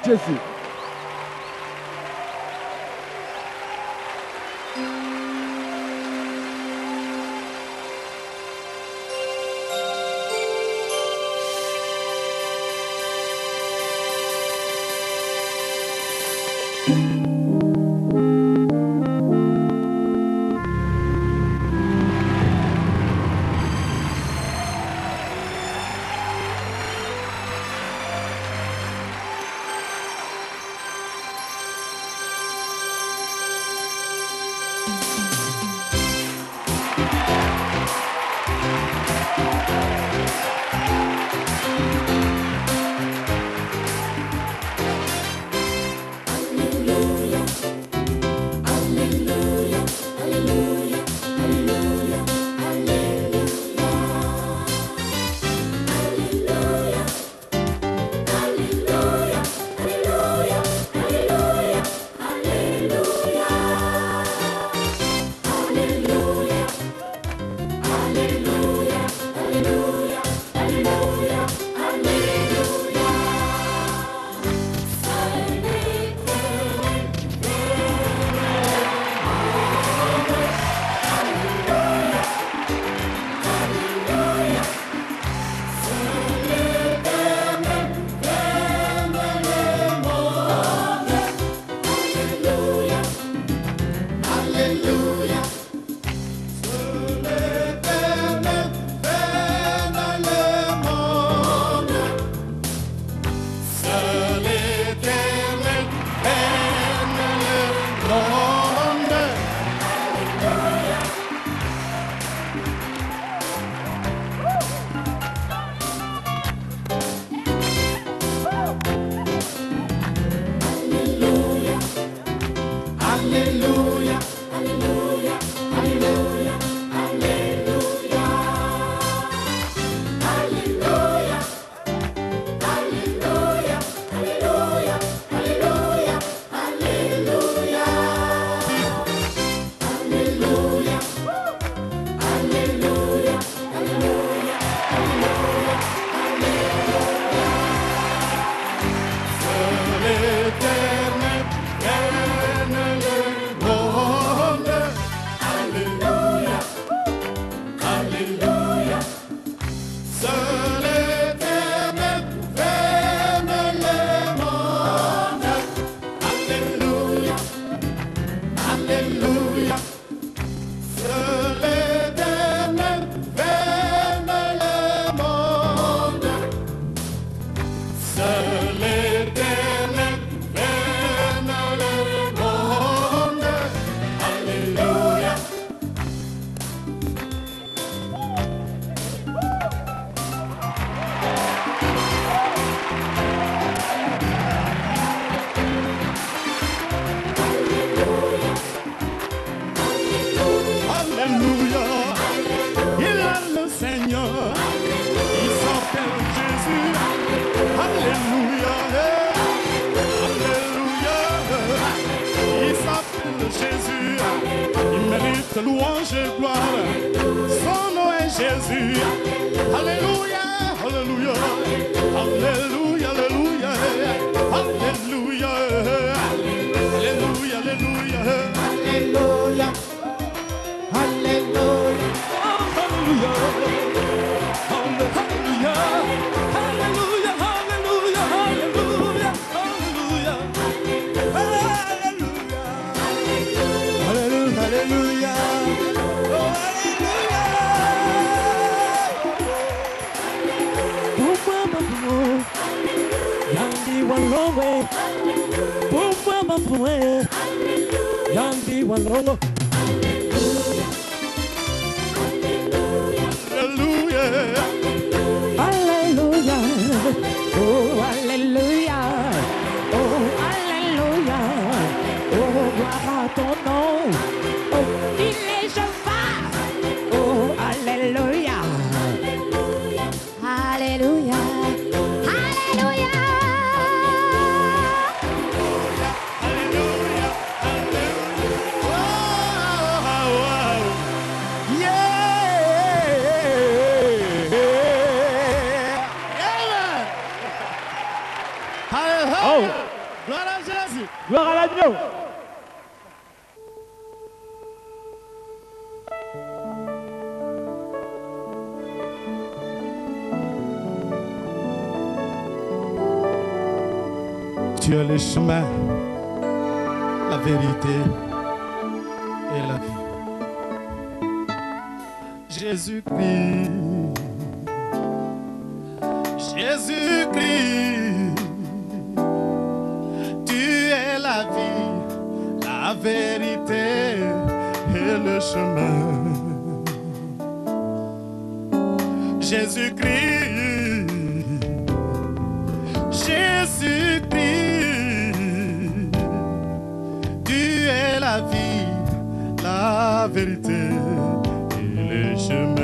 Jésus. Louange et gloire, son nom est Jésus. Alléluia, alléluia, alléluia, alléluia, alléluia, alléluia, alléluia, Alléluia. Alléluia. Yandi walolo. alléluia, Oh, alléluia. Oh, alléluia. Oh, gloire à ton nom. Oh, il est Jéhovah. Oh, alléluia. Alléluia. Alléluia. Oh! Gloire à Jésus. Gloire à l'agneau. Tu es le chemin, la vérité et la vie. Jésus-Christ, Jésus-Christ, tu es la vie, la vérité et le chemin. Jésus-Christ, Jésus-Christ, tu es la vie, la vérité et le chemin.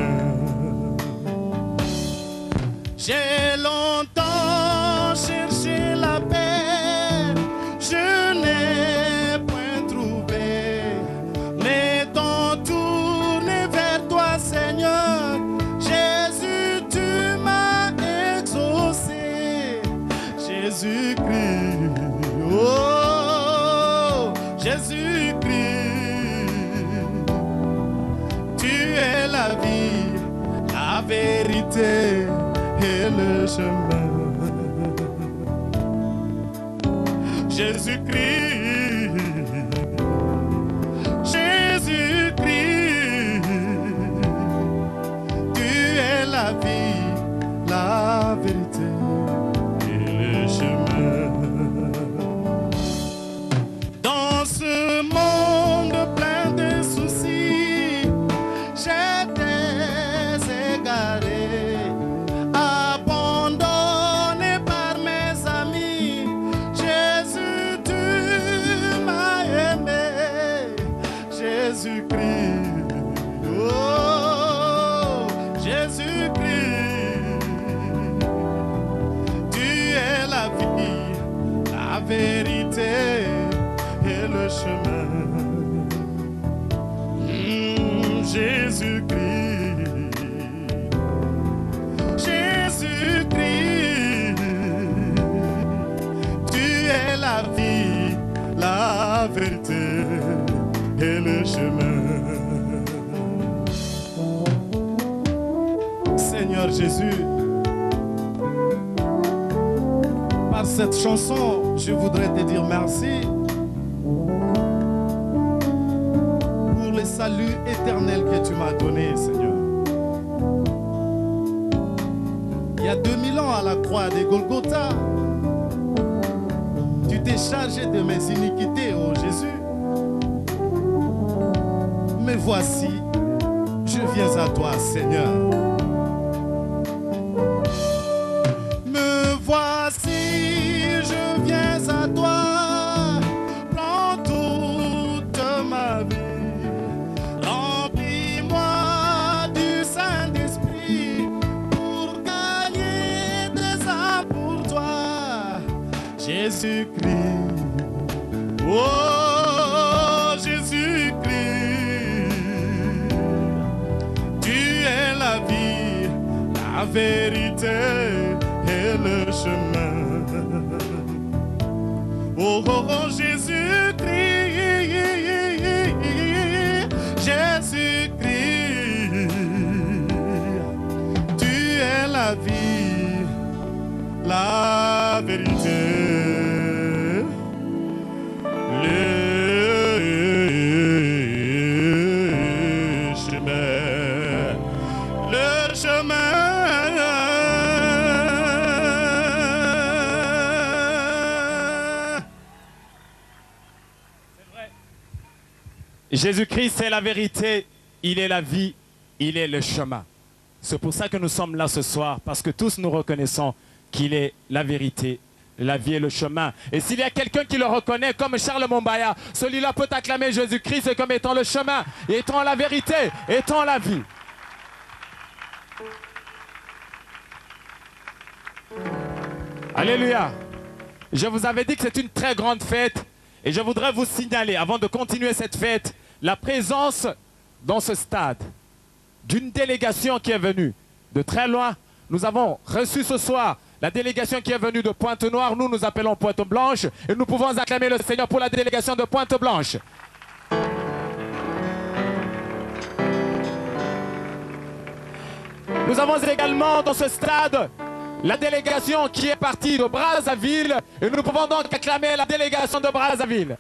J'ai longtemps cherché la paix, je n'ai point trouvé, mais t'en tourné vers toi, Seigneur. Jésus, tu m'as exaucé. Jésus-Christ, oh Jésus-Christ, tu es la vie, la vérité et le chemin. Jésus-Christ, Jésus-Christ, tu es la vie, la vérité et le chemin. Dans ce monde plein de soucis, j'étais égaré, abandonné par mes amis. Jésus, tu m'as aimé. Jésus-Christ, oh Jésus-Christ, tu es la vie, la vérité et le chemin. Jésus-Christ, Jésus-Christ, tu es la vie, la vérité et le chemin. Seigneur Jésus, par cette chanson, je voudrais te dire merci pour le salut éternel que tu m'as donné, Seigneur. Il y a 2000 ans à la croix de Golgotha, tu t'es chargé de mes iniquités, oh Jésus. Mais voici, je viens à toi, Seigneur. Me voici, je viens à toi. Prends toute ma vie. Remplis-moi du Saint-Esprit pour gagner des âmes pour toi. Jésus-Christ. Oh Jésus-Christ, tu es la vie, la vérité et le chemin. Oh, oh, oh Jésus-Christ, Jésus-Christ, tu es la vie, la vérité. Jésus-Christ, c'est la vérité, il est la vie, il est le chemin. C'est pour ça que nous sommes là ce soir, parce que tous nous reconnaissons qu'il est la vérité, la vie et le chemin. Et s'il y a quelqu'un qui le reconnaît comme Charles Mombaya, celui-là peut acclamer Jésus-Christ comme étant le chemin, étant la vérité, étant la vie. Alléluia. Je vous avais dit que c'est une très grande fête et je voudrais vous signaler, avant de continuer cette fête, la présence dans ce stade d'une délégation qui est venue de très loin. Nous avons reçu ce soir La délégation qui est venue de Pointe-Noire, nous appelons Pointe-Blanche. Et nous pouvons acclamer le Seigneur pour la délégation de Pointe-Blanche. Nous avons également dans ce stade la délégation qui est partie de Brazzaville. Et nous pouvons donc acclamer la délégation de Brazzaville.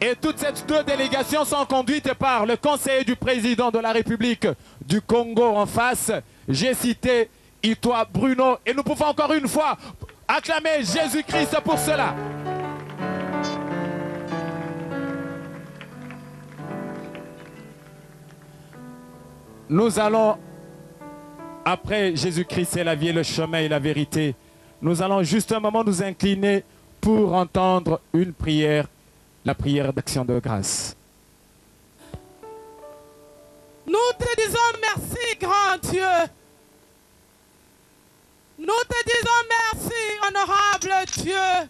Et toutes ces deux délégations sont conduites par le conseiller du président de la République du Congo en face. J'ai cité Itoa Bruno. Et nous pouvons encore une fois acclamer Jésus-Christ pour cela. Nous allons, après Jésus-Christ, c'est la vie, le chemin et la vérité. Nous allons juste un moment nous incliner pour entendre une prière. La prière d'action de grâce. Nous te disons merci, grand Dieu. Nous te disons merci, honorable Dieu.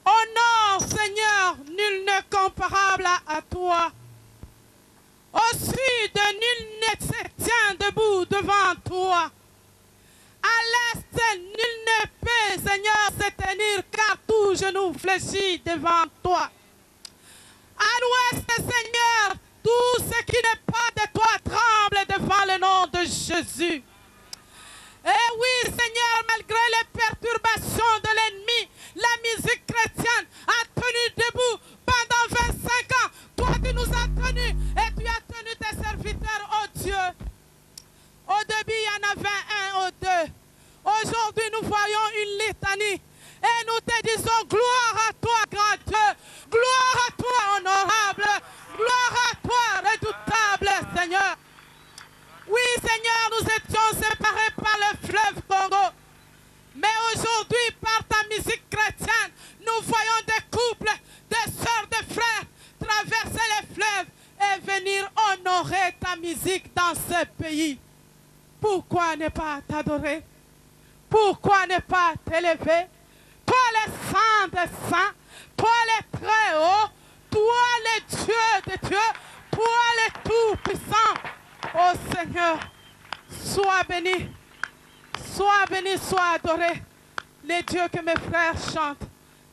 Honor, Seigneur, nul n'est comparable à toi. Aussi de nul ne se tient debout devant toi. À l'est, nul ne peut, Seigneur, se tenir, car tout genou fléchit devant toi. À l'ouest, Seigneur, tout ce qui n'est pas de toi tremble devant le nom de Jésus. Et oui, Seigneur, malgré les perturbations de l'ennemi, la musique chrétienne a tenu debout pendant 25 ans. Toi, tu nous as tenus et tu as tenu tes serviteurs, oh Dieu. Au début, il y en avait un, au deux. Aujourd'hui, nous voyons une litanie. Et nous te disons gloire à toi, grand Dieu. Gloire à toi, honorable. Gloire à toi, redoutable, Seigneur. Oui, Seigneur, nous étions séparés par le fleuve Congo. Mais aujourd'hui, par ta musique chrétienne, nous voyons des couples, des sœurs, des frères traverser les fleuves et venir honorer ta musique dans ce pays. Pourquoi ne pas t'adorer? Pourquoi ne pas t'élever? Toi les saints des saints, toi les très hauts, toi les dieux des dieux, toi les tout-puissants. Oh Seigneur, sois béni, sois adoré. Les dieux que mes frères chantent,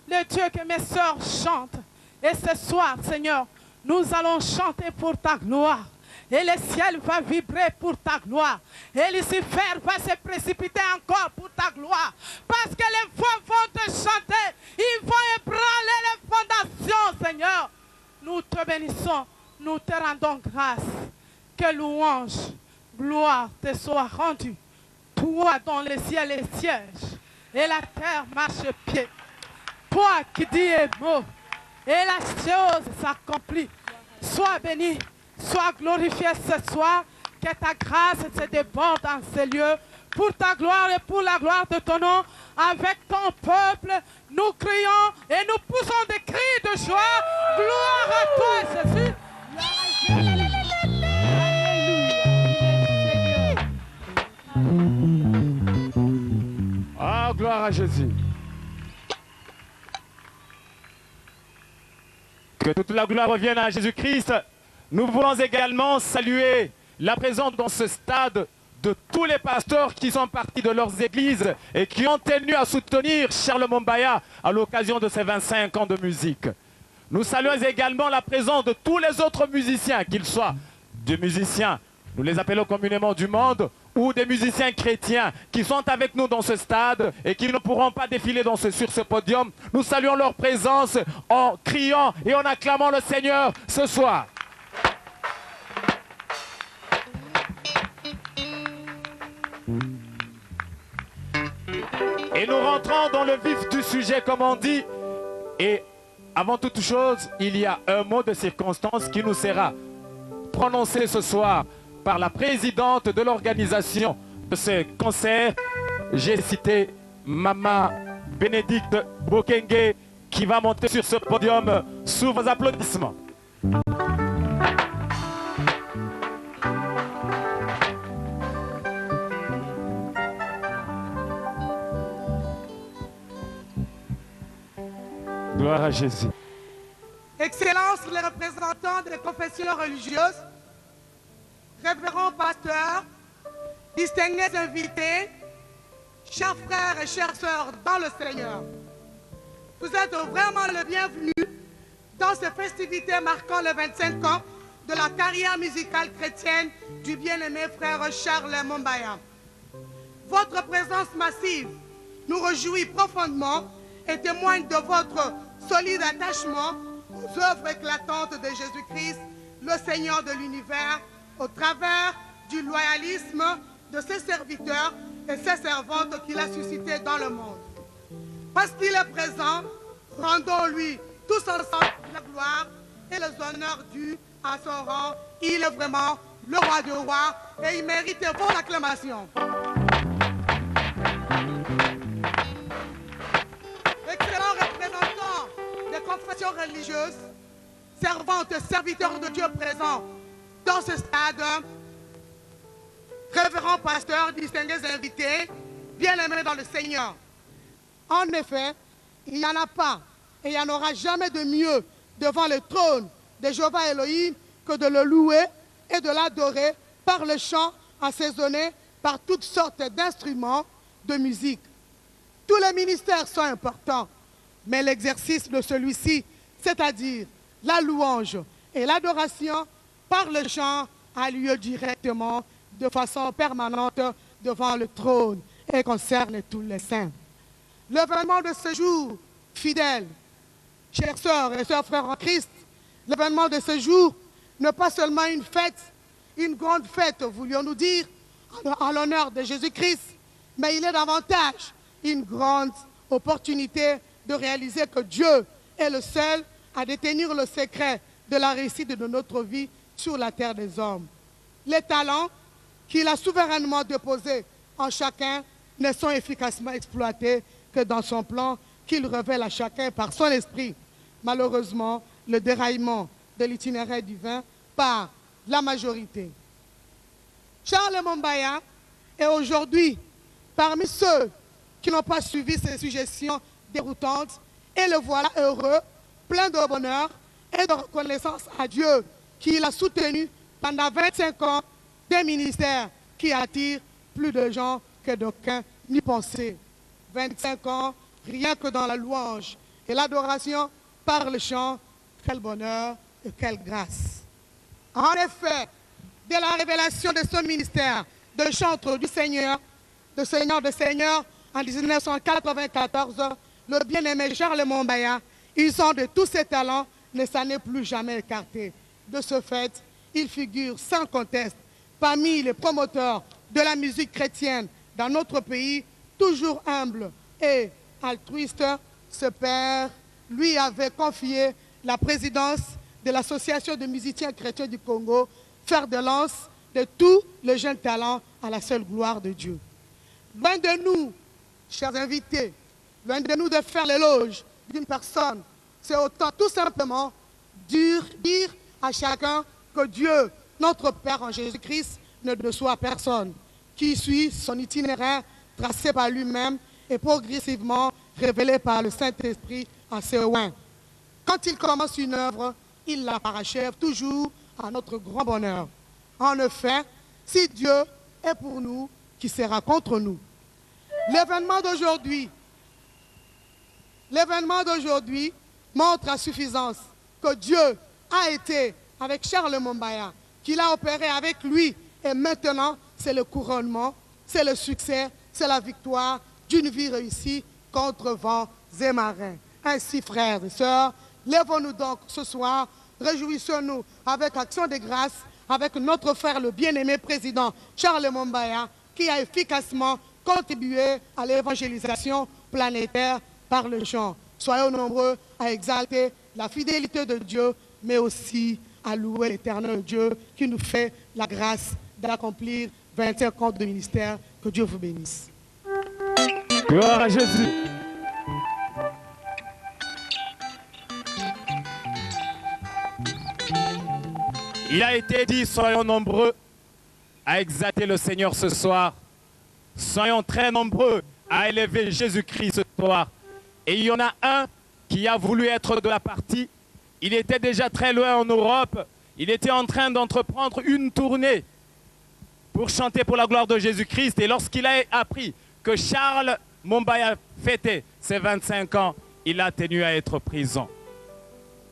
les dieux que mes sœurs chantent. Et ce soir, Seigneur, nous allons chanter pour ta gloire. Et le ciel va vibrer pour ta gloire. Et Lucifer va se précipiter encore pour ta gloire. Parce que les voix vont te chanter. Ils vont ébranler les fondations, Seigneur. Nous te bénissons. Nous te rendons grâce. Que louange, gloire te soit rendue. Toi dont le ciel est siège. Et la terre marche pied. Toi qui dis un mot. Et la chose s'accomplit. Sois béni. Sois glorifié ce soir, que ta grâce se déborde dans ces lieux, pour ta gloire et pour la gloire de ton nom. Avec ton peuple, nous crions et nous poussons des cris de joie. Gloire à toi, Jésus. Ah, gloire à Jésus. Que toute la gloire revienne à Jésus-Christ. Nous voulons également saluer la présence dans ce stade de tous les pasteurs qui sont partis de leurs églises et qui ont tenu à soutenir Charles Mombaya à l'occasion de ses 25 ans de musique. Nous saluons également la présence de tous les autres musiciens, qu'ils soient des musiciens, nous les appelons communément du monde, ou des musiciens chrétiens qui sont avec nous dans ce stade et qui ne pourront pas défiler sur ce podium. Nous saluons leur présence en criant et en acclamant le Seigneur ce soir. Et nous rentrons dans le vif du sujet, comme on dit. Et avant toute chose, il y a un mot de circonstance qui nous sera prononcé ce soir par la présidente de l'organisation de ce concert. J'ai cité Maman Bénédicte Bokenge qui va monter sur ce podium sous vos applaudissements. Gloire à Jésus. Excellences, les représentants des confessions religieuses, révérends pasteurs, distingués invités, chers frères et chères sœurs dans le Seigneur. Vous êtes vraiment le bienvenu dans ces festivités marquant les 25 ans de la carrière musicale chrétienne du bien-aimé frère Charles Mombaya. Votre présence massive nous réjouit profondément et témoigne de votre solide attachement aux œuvres éclatantes de Jésus-Christ, le Seigneur de l'univers, au travers du loyalisme de ses serviteurs et ses servantes qu'il a suscités dans le monde. Parce qu'il est présent, rendons-lui tous ensemble la gloire et les honneurs dus à son rang. Il est vraiment le roi des rois et il mérite vos acclamations. Excellents représentants des confessions religieuses, servantes et serviteurs de Dieu présents dans ce stade, révérends pasteurs, distingués invités, bien-aimés dans le Seigneur. En effet, il n'y en a pas et il n'y en aura jamais de mieux devant le trône de Jéhovah Elohim que de le louer et de l'adorer par le chant assaisonné par toutes sortes d'instruments de musique. Tous les ministères sont importants, mais l'exercice de celui-ci, c'est-à-dire la louange et l'adoration par le chant, a lieu directement, de façon permanente, devant le trône et concerne tous les saints. L'événement de ce jour, fidèles, chères sœurs et chers frères en Christ, l'événement de ce jour n'est pas seulement une fête, une grande fête, voulions-nous dire, en l'honneur de Jésus-Christ, mais il est davantage une grande opportunité de réaliser que Dieu est le seul à détenir le secret de la réussite de notre vie sur la terre des hommes. Les talents qu'il a souverainement déposés en chacun ne sont efficacement exploités que dans son plan qu'il révèle à chacun par son esprit. Malheureusement, le déraillement de l'itinéraire divin par la majorité. Charles Mombaya est aujourd'hui parmi ceux qui n'ont pas suivi ces suggestions déroutantes et le voilà heureux, plein de bonheur et de reconnaissance à Dieu qui l'a soutenu pendant 25 ans des ministères qui attirent plus de gens que d'aucuns n'y pensaient. 25 ans, rien que dans la louange et l'adoration par le chant, quel bonheur et quelle grâce. En effet, dès la révélation de ce ministère de chantre du Seigneur, de Seigneur de Seigneur, en 1994, le bien-aimé Charles Mombaya, usant de tous ses talents, ne s'en est plus jamais écarté. De ce fait, il figure sans conteste parmi les promoteurs de la musique chrétienne dans notre pays, toujours humble et altruiste. Ce père lui avait confié la présidence de l'Association de musiciens chrétiens du Congo, fer de lance de tous les jeunes talents à la seule gloire de Dieu. Loin de nous, chers invités, loin de nous de faire l'éloge d'une personne, c'est autant tout simplement dire à chacun que Dieu, notre Père en Jésus-Christ, ne déçoit personne, qui suit son itinéraire tracé par lui-même et progressivement révélé par le Saint-Esprit à ses oins. Quand il commence une œuvre, il la parachève toujours à notre grand bonheur. En effet, si Dieu est pour nous, qui sera contre nous? L'événement d'aujourd'hui montre à suffisance que Dieu a été avec Charles Mombaya, qu'il a opéré avec lui, et maintenant c'est le couronnement, c'est le succès, c'est la victoire d'une vie réussie contre vents et marins. Ainsi, frères et sœurs, lèvons-nous donc ce soir, réjouissons-nous avec action de grâce, avec notre frère le bien-aimé président Charles Mombaya, qui a efficacement contribué à l'évangélisation planétaire par le chant. Soyons nombreux à exalter la fidélité de Dieu, mais aussi à louer l'éternel Dieu qui nous fait la grâce d'accomplir 25 ans de ministère. Que Dieu vous bénisse. Gloire à Jésus. Il a été dit, soyons nombreux à exalter le Seigneur ce soir. Soyons très nombreux à élever Jésus-Christ ce soir. Et il y en a un qui a voulu être de la partie. Il était déjà très loin en Europe. Il était en train d'entreprendre une tournée. pour chanter pour la gloire de Jésus-Christ. Et lorsqu'il a appris que Charles Mombaya fêtait ses 25 ans, il a tenu à être présent.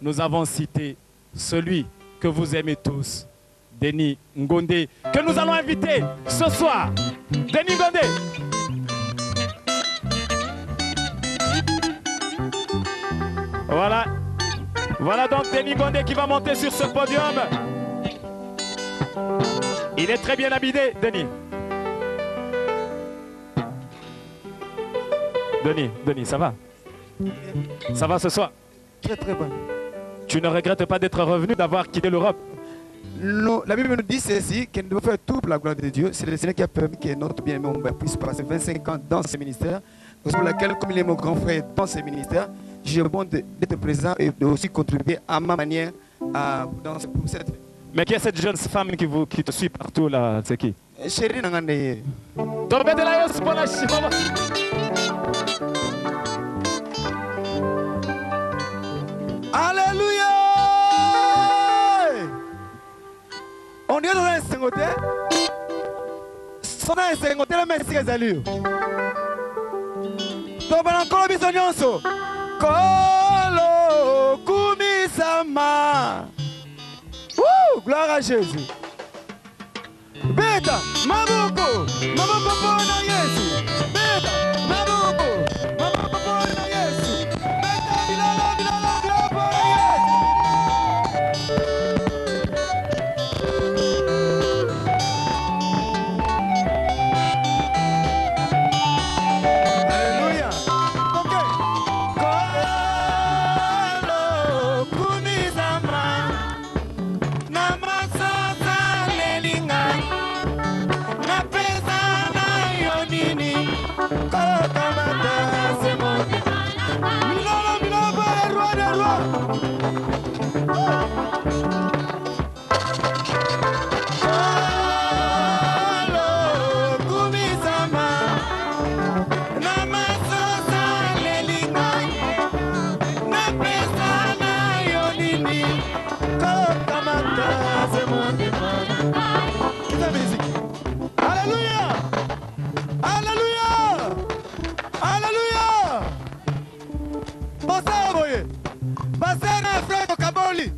Nous avons cité celui que vous aimez tous, Denis Ngondé, que nous allons inviter ce soir. Denis Ngondé. Voilà. Voilà donc Denis Ngondé qui va monter sur ce podium. Il est très bien habillé, Denis. Denis, ça va? Ça va ce soir? Très très bon. Tu ne regrettes pas d'être revenu, d'avoir quitté l'Europe? Non, la Bible nous dit ceci, qu'elle doit faire tout pour la gloire de Dieu. C'est le Seigneur qui a permis que notre bien-aimé puisse passer 25 ans dans ce ministère. Pour laquelle, comme il est mon grand frère dans ce ministère, j'ai besoin d'être présent et de aussi contribuer à ma manière dans cette... Mais qui est cette jeune femme qui te suit partout là? C'est qui? Chérie Nangandeye. Alléluia! On est dans un sengoté. Son un sengoté, la merci les allures. Tobana kolo biso nyonso. Kolo kumisama. Woo! Gloire à Jésus. Beta, maboko, maboko pona Yesu. Beta, maboko, maboko pona Yesu. Beta, bilala pona Yesu. Alléluia. Ok. Kolo kumizama. Namasasa lelinga. Napesa na yonini. Kolo kamata semote. Milala, roi des rois. Alléluia! Alléluia! Alléluia! Basa boye! Basa na frère Kaboli!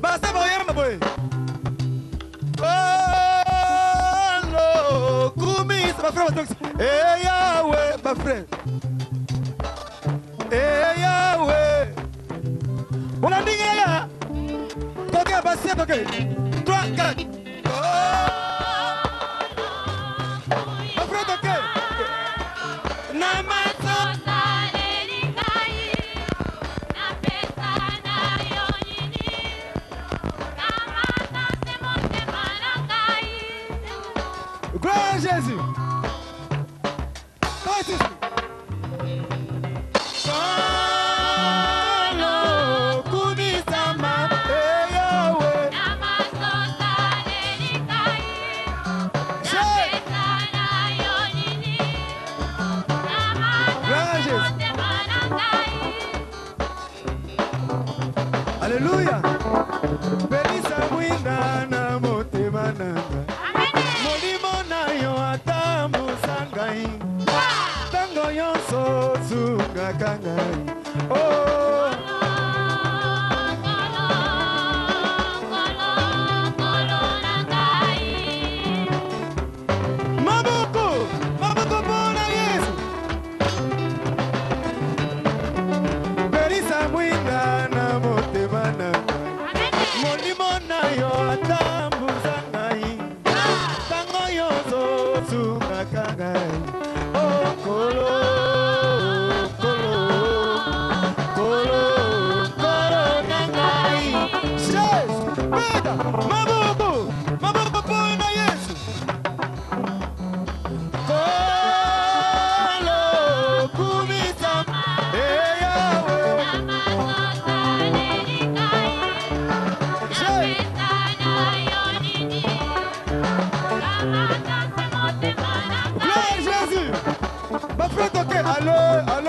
Basa boye maboye! Oh, Kumi, c'est ma frère. Eh Yahweh, ma frère. Eh Yahweh. On a dit là. Ok, Basa, ok. 3, 4. Ma frère, ok. Gloire à Jésus. Alléluia. Belisa mwinda na motema nanga. Molimo na yo atambu sangai. Tango yonso sunga kangai. Oh. Maboko, maboko pona Yesu. Belisa mwinda na motema nanga. Molimo na yo atambu sangai. Tango yonso sunga kangai. Oh, kolo, kolo, kolo, kolo nangai. Jesus, beta, maboko, maboko pona Yesu. Kolo, kumisa, eh Yahweh. Gloire à Jésus. Ma frère toqué, allô,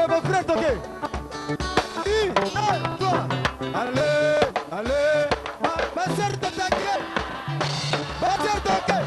ma frère toqué. Une, deux, trois. Allez, ma sœur toqué. Ma sœur toqué.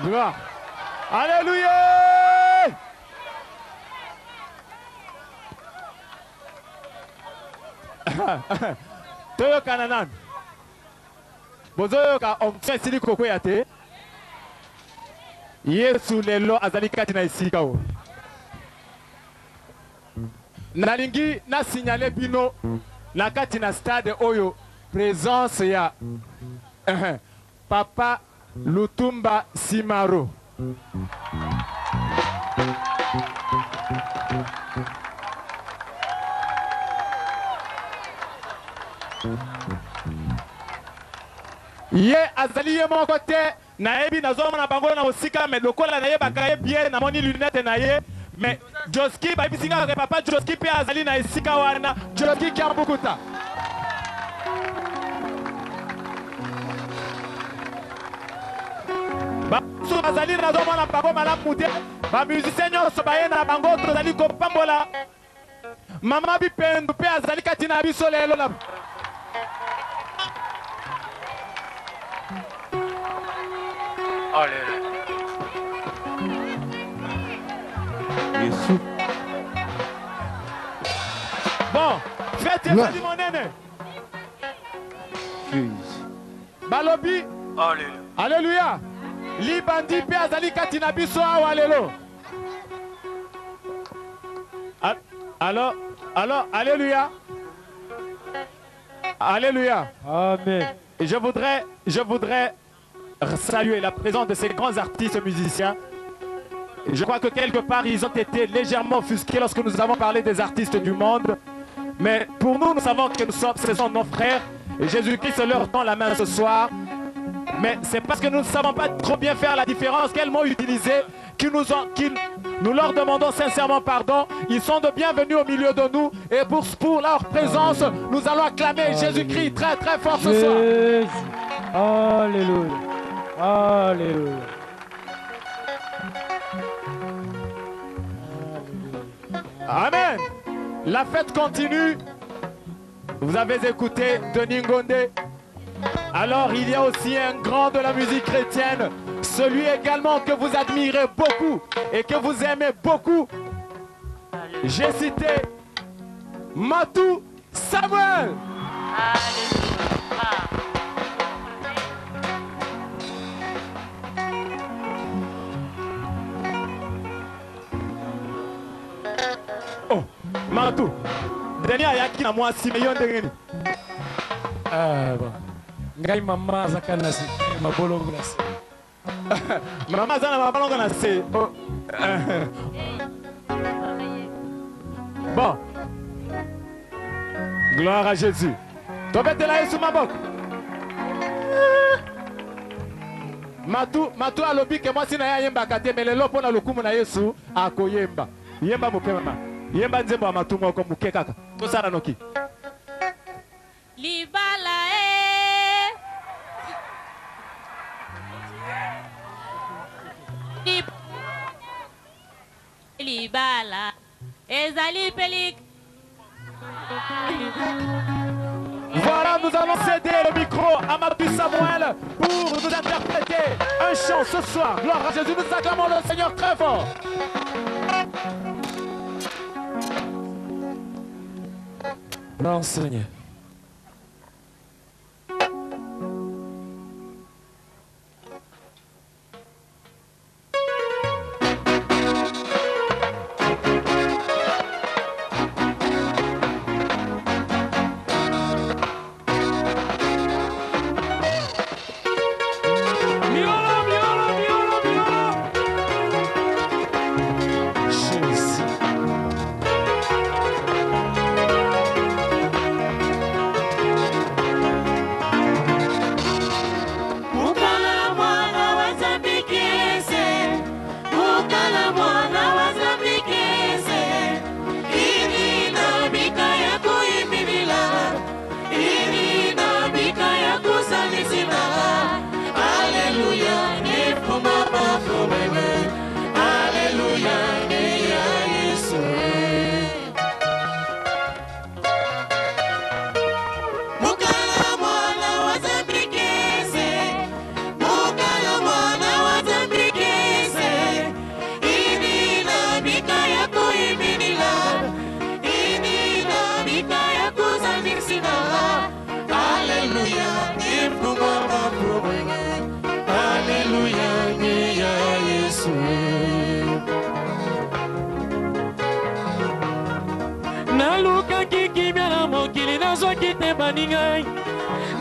Gloire. Alléluia. Toyo kananan. Bozoyoka onction esili kokwea te. Yesu lelo azali kati na esika o. Nalingi na signale bino na kati na stade oyo présence ya Papa Lutumba Simaro. Ye azali ye moko te na yebi nazomona bango na osika me lokola na ye bakaye bien na moni lunette na ye mais Joski ba bisinga ke papa Joski pe azali na esika wana Joski Kiambukuta. Ba so azali nazomona bango malamu te ba musicien nyonso baye na bango tozali kopambola mama bipendu pe azali kati na biso lelo la Yesu. Bon, faites ezali monene. Balobi. Alléluia. Libandi pe azali kati na biso awa lelo. Alors, alléluia. Alléluia. Amen. Et je voudrais saluer la présence de ces grands artistes musiciens. Et je crois que quelque part, ils ont été légèrement offusqués lorsque nous avons parlé des artistes du monde. Mais pour nous, nous savons que ce sont nos frères. Et Jésus-Christ leur tend la main ce soir. Mais c'est parce que nous ne savons pas trop bien faire la différence, quels mots utiliser, nous leur demandons sincèrement pardon. Ils sont de bienvenus au milieu de nous. Et pour leur présence, nous allons acclamer Jésus-Christ très très fort ce soir. Jésus. Alléluia. Alléluia. Amen. La fête continue. Vous avez écouté Denis Ngondé. Alors il y a aussi un grand de la musique chrétienne, celui également que vous admirez beaucoup et que vous aimez beaucoup. J'ai cité Matou Samuel. Oh, Matou. Denis ayaki na moi si meilleur de Ah bon. Ngai mama zakana si mabolongo na si. Mama zana mabalongo na se. Bon. Gloire à Jésus. Tobete la Yesu maboko. Matu alobi ke moi sina ya yemba kate melelo pona lokumu na Yesu akoyemba. Yemba mopema. Yemba nzembo ya matu moko muke kaka. Tosara noki. Libala Libala ezali pelik. Voilà, nous allons céder le micro à Matou Samuel pour nous interpréter un chant ce soir. Gloire à Jésus, nous acclamons le Seigneur très fort. Non, Seigneur.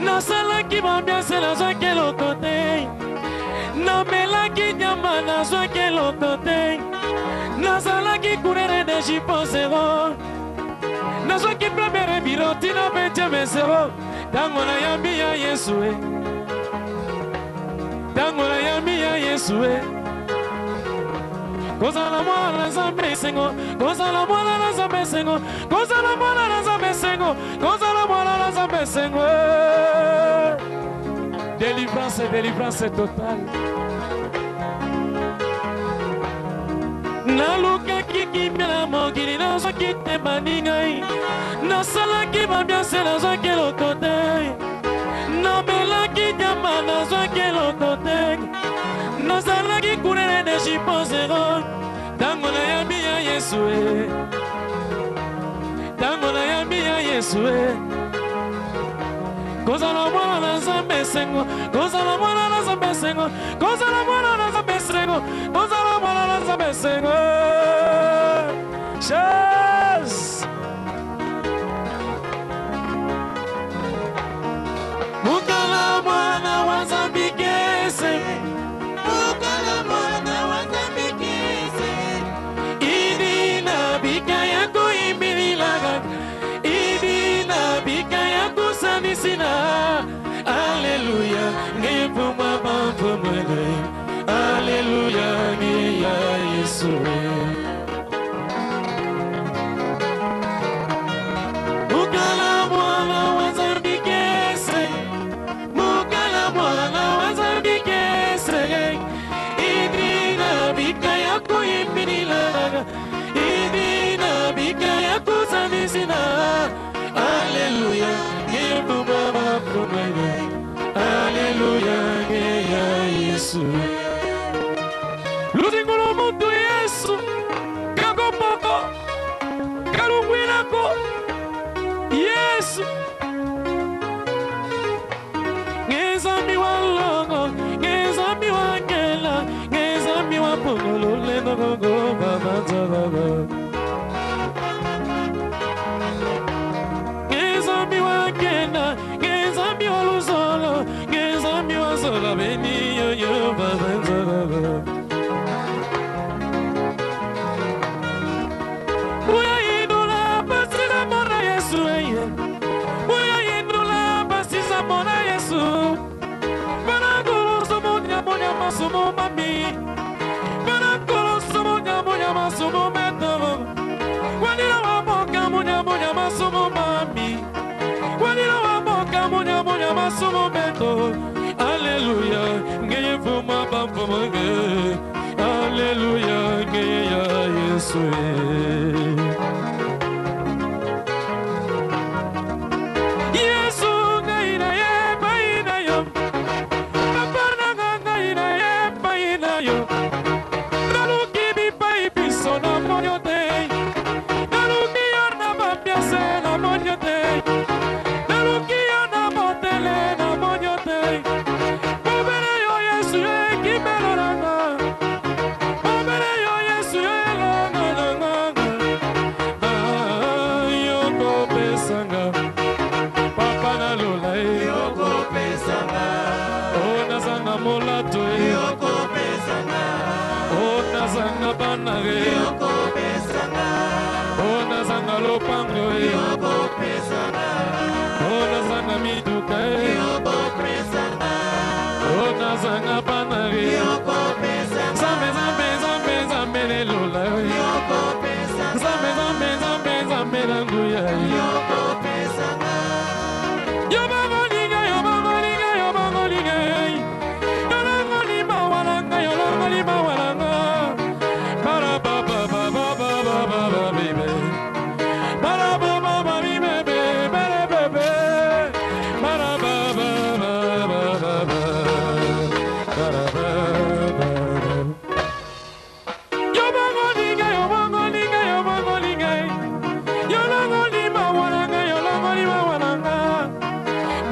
Nasalaki bambiase nazwaki eloko te, namelaki nyama nazwaki eloko te, nazalaki couleur de jipo zero, nazwaki premiere biro tina benjame zero. Tango nayambi ya Yesu e, tango nayambi ya Yesu e, kozala mwana na Nzambe esengo, kozala mwana na Nzambe esengo, kozala mwana na Nzambe esengo, kozala mwana na Nzambe esengo. Délivrance, délivrance totale. Nalukaki kimia na mokili nazwaki te baningai, nasalaki bambiase nazwaki eloko te, namelaki nyama nazwaki eloko te, nazalaki couleur de jipo zero. Tango nayambi ya Yesu e, tango nayambi ya Yesu e, kozala mwana na Nzambe esengo, kozala mwana na Nzambe esengo, kozala mwana na Nzambe esengo, kozala mwana na Nzambe esengo. Jesus. Yesu Lutingolo mutu Yesu Kakopoko Kalungwinako Yesu Ngezami wa longo Ngezami wa ngela Ngezami wa pongolo Lendo gogo baba baba Ngezami wa kena Ngezami wa luzolo Ngezami wa zola Beni yo yo baba baba Uya idula Basisa mona Yesu Uya idula Basisa mona Yesu Banagolo somonya monya masumo mami Banagolo somonya monya masumo meto Wanila wa boka monya monya masumo mami Wanila wa boka monya monya masumo meto Alléluia ngeye fuma bamfuma nge Alléluia ngeye ya Yesu Yesu ngaina ye baina yo Naparna ngaina ye baina yo Naluki bi pai biso na monyote Naluki yorna bambiase na monyote Naluki yorna motele na monyote Mobere yo Yesu ye kimelo ranga Mobere yo Yesu ye langa langa Yoko pesanga Papa na lola Yoko pesanga O nazanga molato Yoko pesanga O nazanga banage Yoko pesanga O nazanga lopango Yoko pesanga O nazanga miduka Yoko pesanga O nazanga banage Yoko pesanga Zambe zambe zambe zambe le lola Yoko pesanga Zambe zambe zambe zambe la nguya Yoko pesanga Yobangolinga yobangolinga yobangolinga Yolangolima walanga yolangolima walanga Para ba ba ba ba ba ba ba ba baby Para ba ba ba baby baby baby Para ba ba ba ba ba ba Para ba ba Yobangolinga yobangolinga yobangolinga Yolangolima walanga yolangolima walanga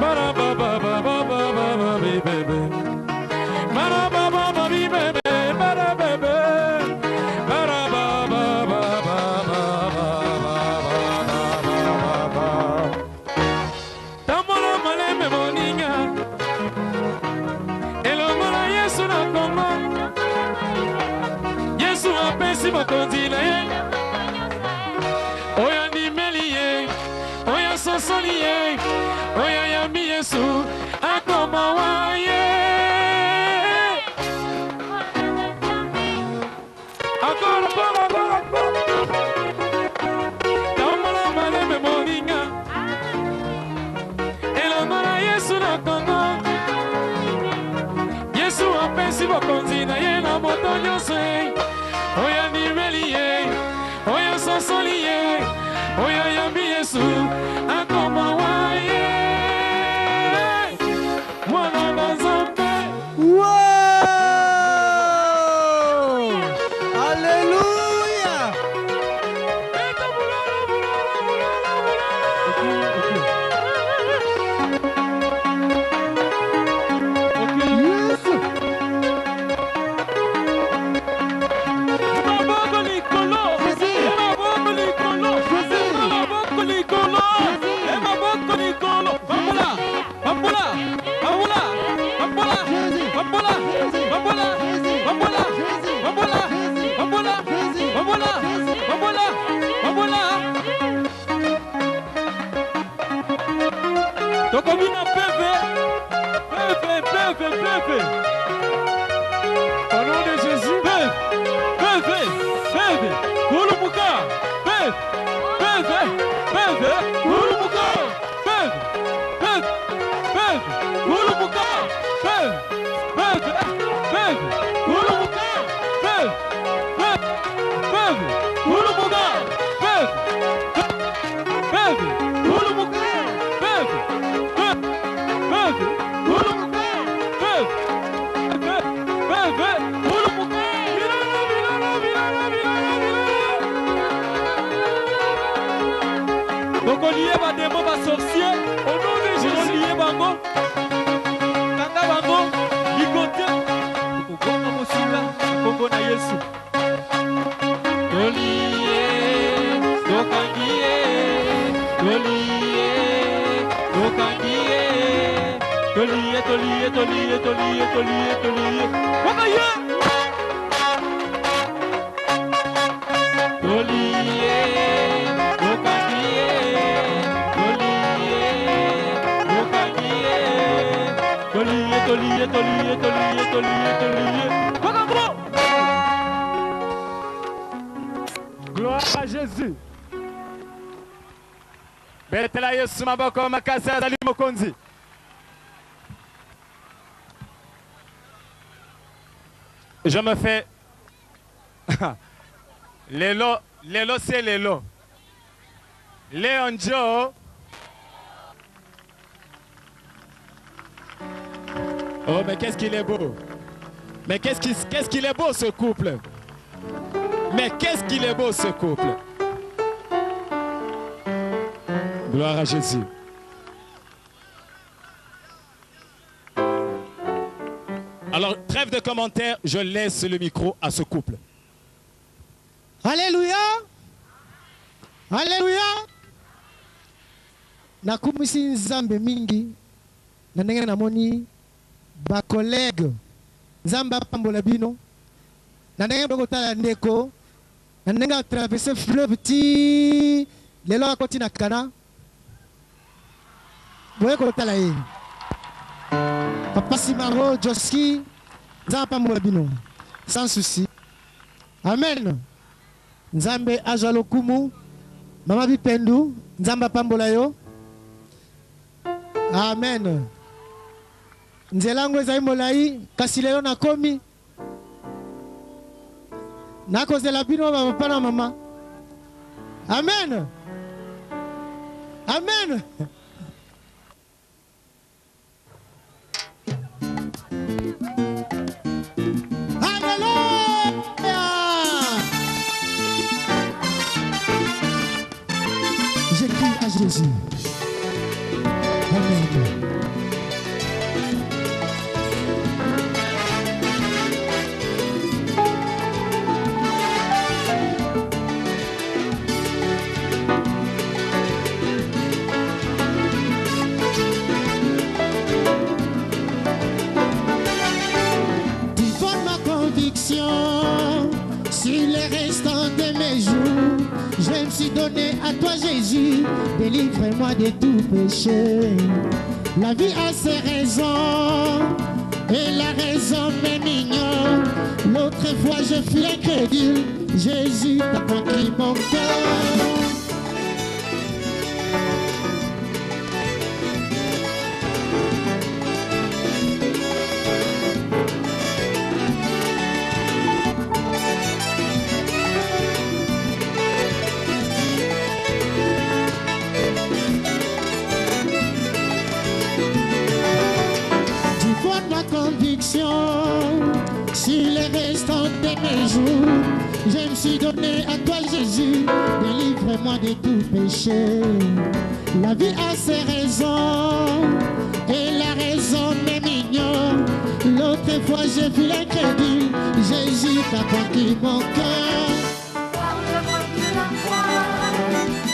Para ba ba ba ba ba ba ba baby Para ba ba ba baby para baby Para ba ba ba ba ba ba Tamola maleme moninga Elongola Yesu na koma Yesu apesi mokonzi na ye Oya nimeli ye Oya sosoli ye Oya yambi Yesu akoma wa ye Akora akora akora Tamola maleme moninga Elongola Yesu na koma Yesu apesi mokonzi na ye na moto nyonso ye Oya nimeli ye Oya sosoli ye Oya yambi Yesu akoma wa ye Mwana na Nzambe Wow! Alléluia! Tokomina pepe. Au nom de Jésus. Pepe. Kulumuka. Pepe. Kulumuka. Pepe. Kulumuka. Pepe. Kulumuka. Kulumuka. Toliye, toliye, toliye, toliye, toliye, toliye. Wakaye. Toliye, wakaye. Toliye, wakaye. Toliye, toliye, toliye, toliye, toliye, toliye. Wakabo. Gloire à Jésus. Betela Yesu maboko makasi azali mokonzi. Je me fais Lelo c'est Lelo. Léon Joe. Oh mais qu'est-ce qu'il est beau. Mais qu'est-ce qu'il est beau ce couple. Mais qu'est-ce qu'il est beau ce couple. Gloire à Jésus. Alors, trêve de commentaires, je laisse le micro à ce couple. Alléluia. Alléluia. Nakumisi nzambe mingi. Na ndenge namoni ba collègue nzamba pambola bino. Na ndenge bokotala ndeko. Na ndenge traverser fleuve ti lelo akoti na kana. Boye kotala ye. Papa Simaro Joski nzamba pambola bino. Sans souci. Amen. Nzambe azalo kumu. Mama Bipendu nzamba pambola yo. Amen. Nzelango ezali molai kasi lelo nakomi nakozela bino papa na mama. Amen. Amen. Alléluia. J'écris à Jésus. Amen. Sur les restants de mes jours, je me suis donné à toi Jésus, délivre-moi de tout péché. La vie a ses raisons, et la raison m'est mignonne. L'autre fois je fus incrédule, Jésus t'a conquis mon cœur. Sur les restants de mes jours, je me suis donné à toi Jésus, délivre-moi de tout péché. La vie a ses raisons, et la raison m'est mignonne. L'autre fois j'ai vu l'incrédule, Jésus t'a conquis mon cœur. Par la voix de la croix,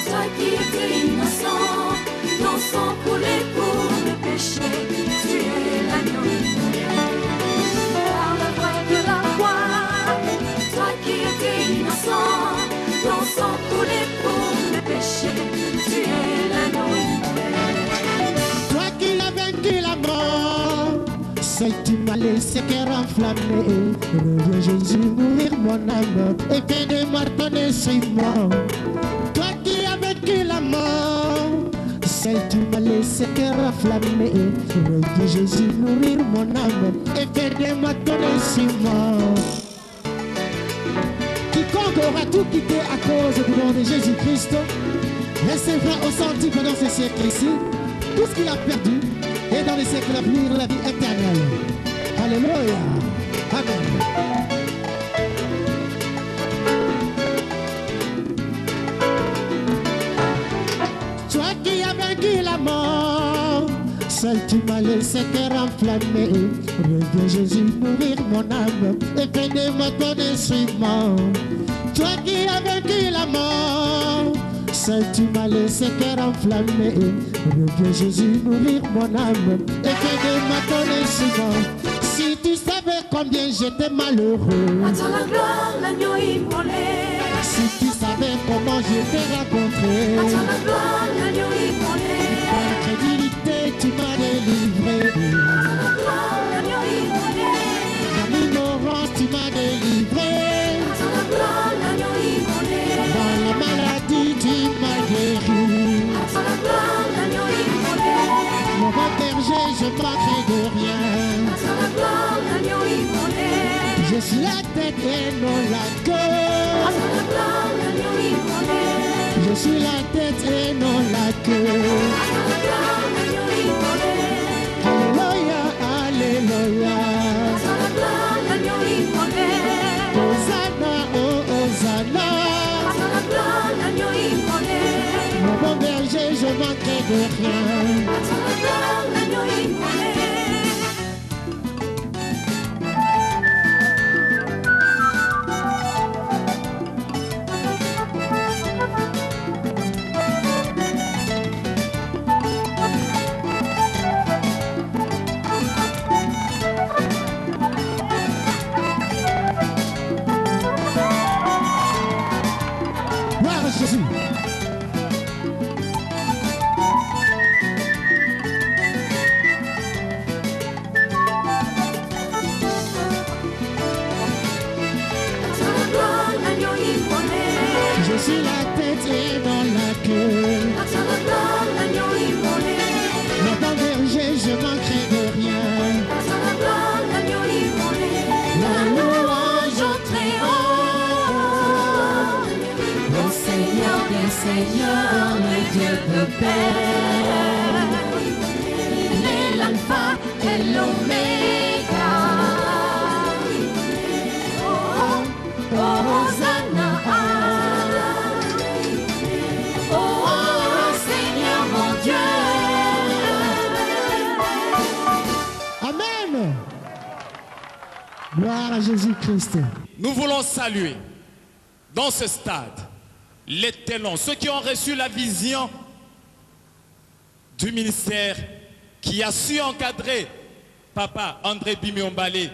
toi qui étais innocent, ton sang coulait pour le péché, tu es l'agneau. Ton sang coulé pour le péché, tu es l'agneau. Toi qui as vaincu la mort, seul tu m'as laissé cœur enflammé. Reviens Jésus mourir mon âme et fais de moi ton instrument. Toi qui as vaincu la mort, seul tu m'as laissé cœur enflammé. Reviens Jésus mourir mon âme et fais de moi ton instrument. Quiconque aura tout quitté à cause du nom de Jésus-Christ recevra au senti pendant ce siècle-ci tout ce qu'il a perdu et dans les siècles à venir la vie éternelle. Alléluia. Amen. Toi qui as vaincu la mort, seul tu m'as laissé cœur enflammé. Reviens Jésus mourir mon âme et fais de moi ton instrument. Toi qui as vaincu la mort, seul tu m'as laissé cœur enflammé. Reviens Jésus mourir mon âme et fais m'attendais souvent. Si tu savais combien j'étais malheureux. Attends la gloire, l'agneau immolé. Si tu savais comment je t'ai rencontré. Attends la gloire, l'agneau immolé. Par crédulité, tu m'as délivré. Attends la gloire, l'agneau immolé. Dans l'ignorance, tu m'as délivré. Attends la gloire, l'agneau immolé. Dans la maladie, tu m'as guéri. Attends la gloire, l'agneau immolé. Mon bon berger, je manquerai de rien. Attends la gloire, l'agneau immolé. Je suis la tête et non la queue. Attends la gloire, l'agneau immolé. Je suis la tête et non la queue. Attends la gloire, l'agneau immolé. Alléluia, alléluia. Attends la gloire, l'agneau immolé. Hosanna, oh Hosanna. Attends la gloire, l'agneau immolé. Mon bon berger, je manquerai de rien. Attends la gloire, l'agneau immolé. Gloire à Jésus. Attends la gloire, l'agneau immolé. Je suis la tête et non la queue. Attends la gloire, l'agneau immolé. Mon bon berger, je manquerai de rien. Attends la gloire, l'agneau immolé. La louange au très haut. Au Seigneur des Seigneurs, le Dieu de paix. Il est l'alpha et l'oméga. Oh, Hosanna. Oh Seigneur mon Dieu. Amen. Gloire à Jésus-Christ. Nous voulons saluer dans ce stade les ténors, ceux qui ont reçu la vision du ministère qui a su encadrer Papa André Bimiombale.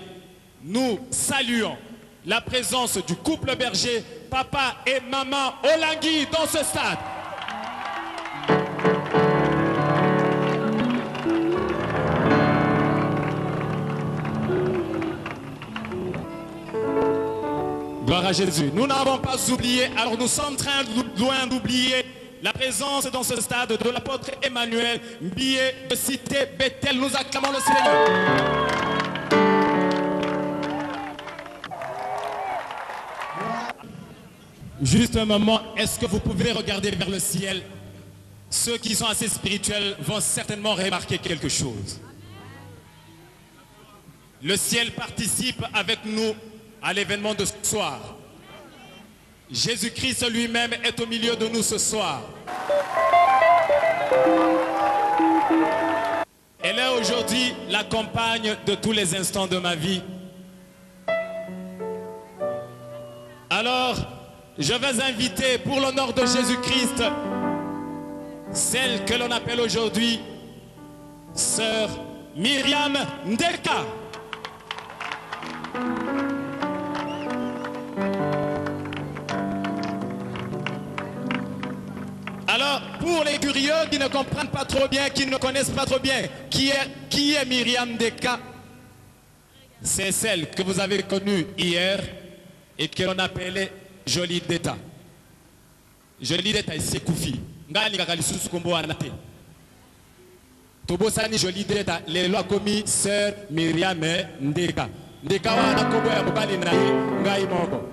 Nous saluons la présence du couple berger, Papa et Maman Olangui dans ce stade. Gloire à Jésus. Nous n'avons pas oublié, alors nous sommes loin d'oublier la présence dans ce stade de l'apôtre Emmanuel, billet de cité Bethel. Nous acclamons le Seigneur. Juste un moment, est-ce que vous pouvez regarder vers le ciel? Ceux qui sont assez spirituels vont certainement remarquer quelque chose. Le ciel participe avec nous à l'événement de ce soir. Jésus-Christ lui-même est au milieu de nous ce soir. Elle est aujourd'hui la compagne de tous les instants de ma vie. Alors, je vais inviter pour l'honneur de Jésus-Christ celle que l'on appelle aujourd'hui Sœur Myriam Ndeka. Alors, pour les curieux qui ne comprennent pas trop bien, qui ne connaissent pas trop bien, qui est Myriam Ndeka? C'est celle que vous avez connue hier et que l'on appelait Jolie d'État. Jolie d'État, c'est Koufi. Ngani kakalisu kombo anate. Tobosani Jolie d'État, les lois commis Sœur Myriam Ndeka. Ndeka wana kombo ya mobali na ye ngai moko.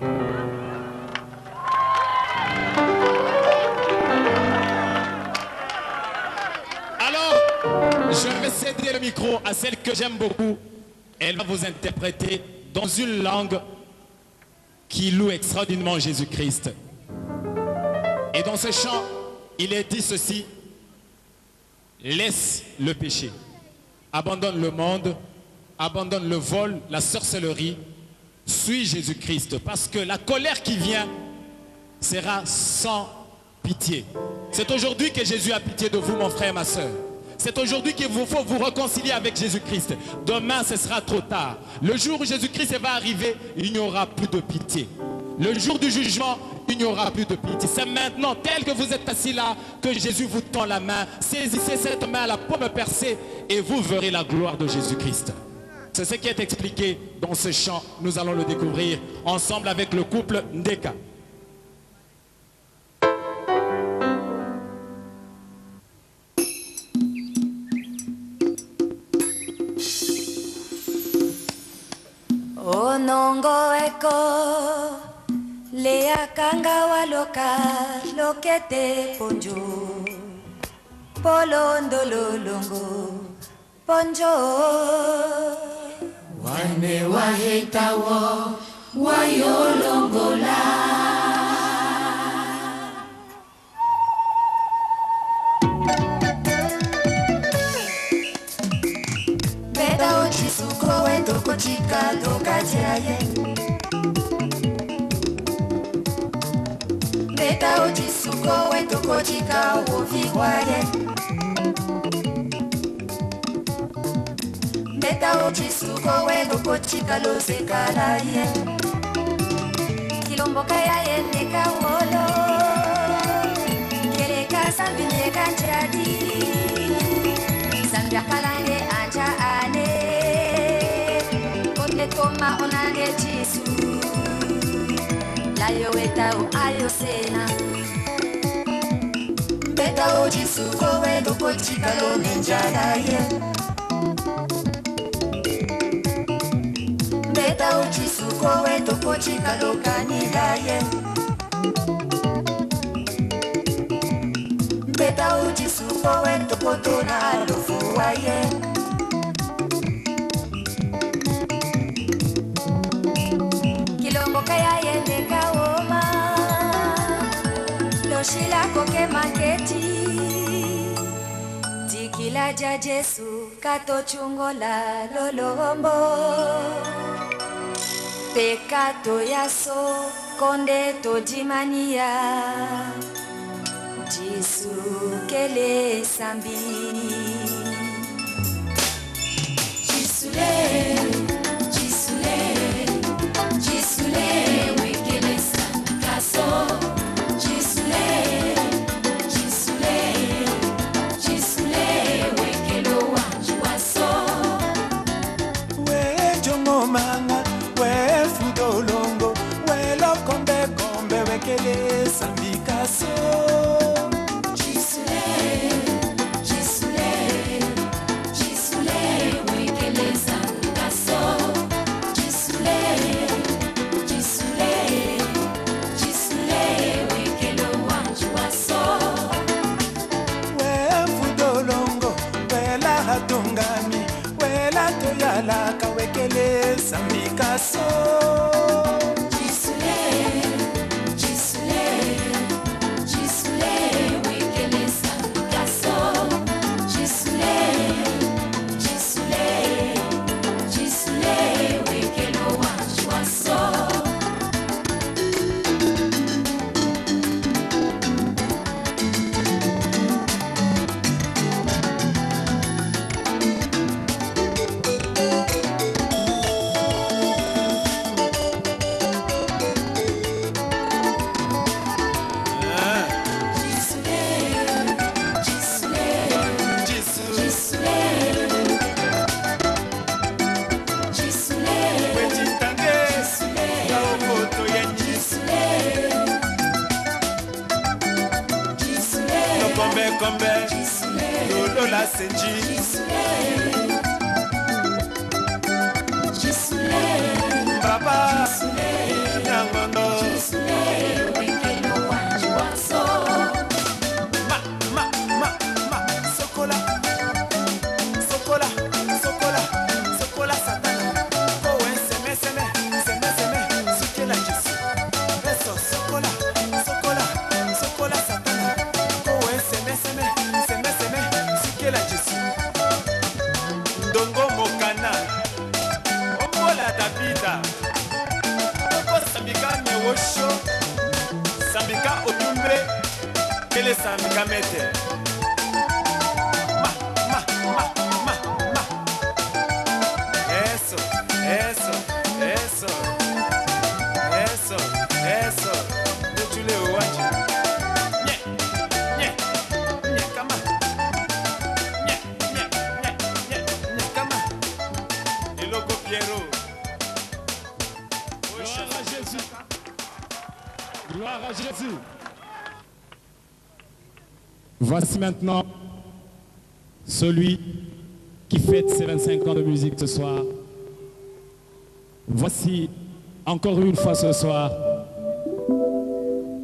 Je vais céder le micro à celle que j'aime beaucoup. Elle va vous interpréter dans une langue qui loue extraordinairement Jésus-Christ. Et dans ce chant, il est dit ceci: laisse le péché, abandonne le monde, abandonne le vol, la sorcellerie, suis Jésus-Christ, parce que la colère qui vient sera sans pitié. C'est aujourd'hui que Jésus a pitié de vous, mon frère, ma soeur. C'est aujourd'hui qu'il vous faut vous réconcilier avec Jésus-Christ. Demain, ce sera trop tard. Le jour où Jésus-Christ va arriver, il n'y aura plus de pitié. Le jour du jugement, il n'y aura plus de pitié. C'est maintenant, tel que vous êtes assis là, que Jésus vous tend la main. Saisissez cette main à la paume percée et vous verrez la gloire de Jésus-Christ. C'est ce qui est expliqué dans ce chant. Nous allons le découvrir ensemble avec le couple Ndeka. Onongo eko lea kanga waloka lokete ponjo polondo lolongo ponjo wane wahetawo wayolongola beda ochisuko wetoko chika dokajaye beda ochisuko wetoko chika woviwaye beda ochisuko wetoko chika losekalaye kilomboka yaye nekawolo keleka sambinyeka njadi sambiakalange anja ane kote koma onange jisu layo wetao ayo sena beta o jisu kowe loko chikalo ninjalaye beta o jisu kowe loko chikalo kanilaye beta o jisu kowe loko tona lofuwaye kilomboka ya yende kaoma loshila koke maketi tikila ja Jesu kato chungola lolombo pekato yaso konde tojimania Jesu kele sambi Jisule Jisule Jisule wekele kaso Jisule Jisule Jisule wekelo wanjuaso we jongo manga we fudolongo we lokombe kombe wekele sambikaso Jisule Jisule Jisule wekele kaso Jisule Jisule Jisule wekelo wanjuaso we fudolongo we la hatungami we la toyala kawekele sambikaso Jisule Jisule Jisule wekele kaso Jisule Jisule Jisule wekelo wanjuaso kombe lolo la senji papa nyangondo sokola sokola sokola sokola satana kowe seme seme seme seme sukela Jesu eso sokola sokola sokola satana kowe seme seme seme seme sukela Jesu ndongo mokana okola Davida oko sambika mewosho sambika otumbre kele sambika mete Pierrot. Gloire à Jésus. Gloire à Jésus. Voici maintenant celui qui fête ses 25 ans de musique ce soir. Voici encore une fois ce soir.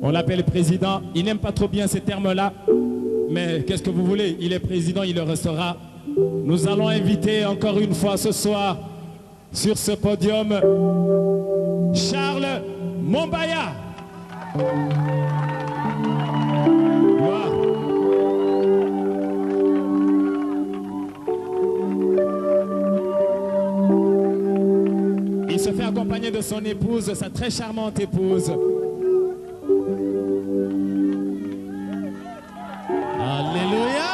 On l'appelle président. Il n'aime pas trop bien ces termes-là. Mais qu'est-ce que vous voulez? Il est président, il le restera. Nous allons inviter encore une fois ce soir sur ce podium Charles Mombaya. Gloire. Il se fait accompagner de son épouse, sa très charmante épouse. Alléluia.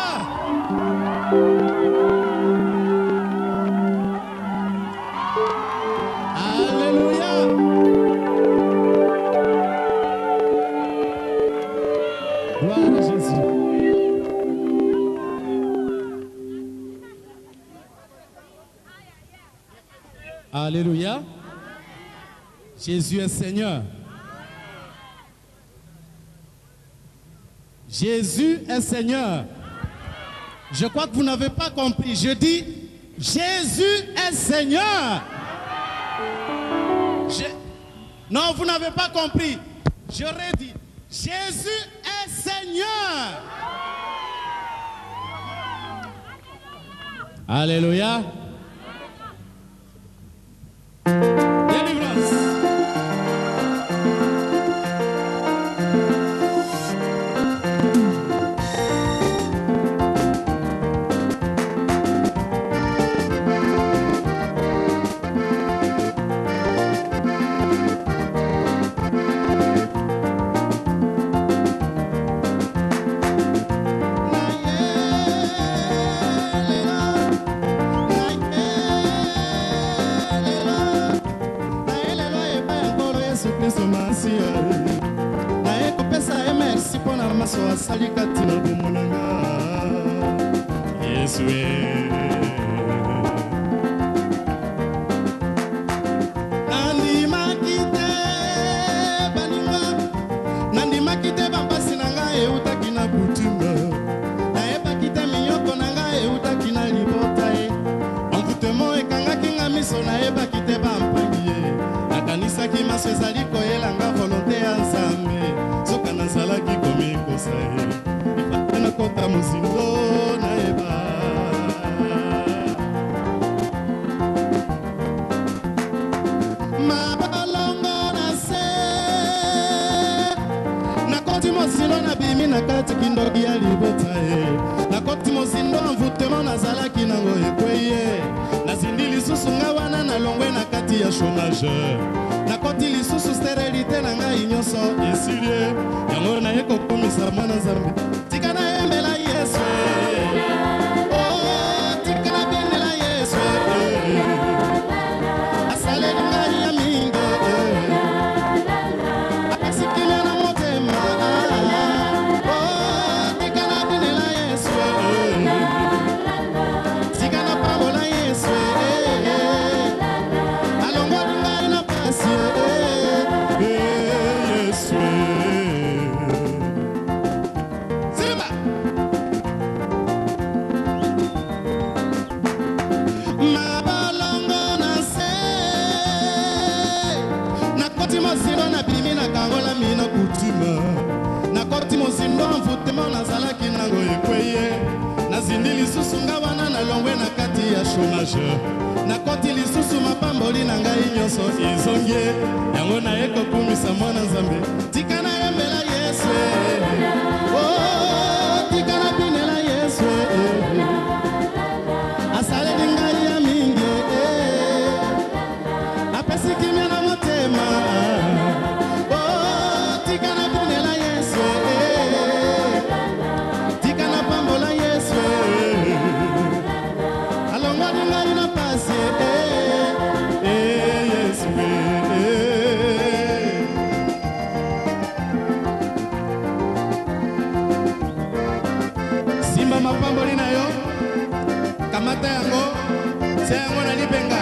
Alléluia. Gloire à Jésus. Alléluia. Jésus est Seigneur. Jésus est Seigneur. Je crois que vous n'avez pas compris. Je dis, Jésus est Seigneur. Non, vous n'avez pas compris. J'aurais dit, Jésus est Seigneur. Alléluia. Délivrance. Mapamboli na yo kamata yango se yango na libenga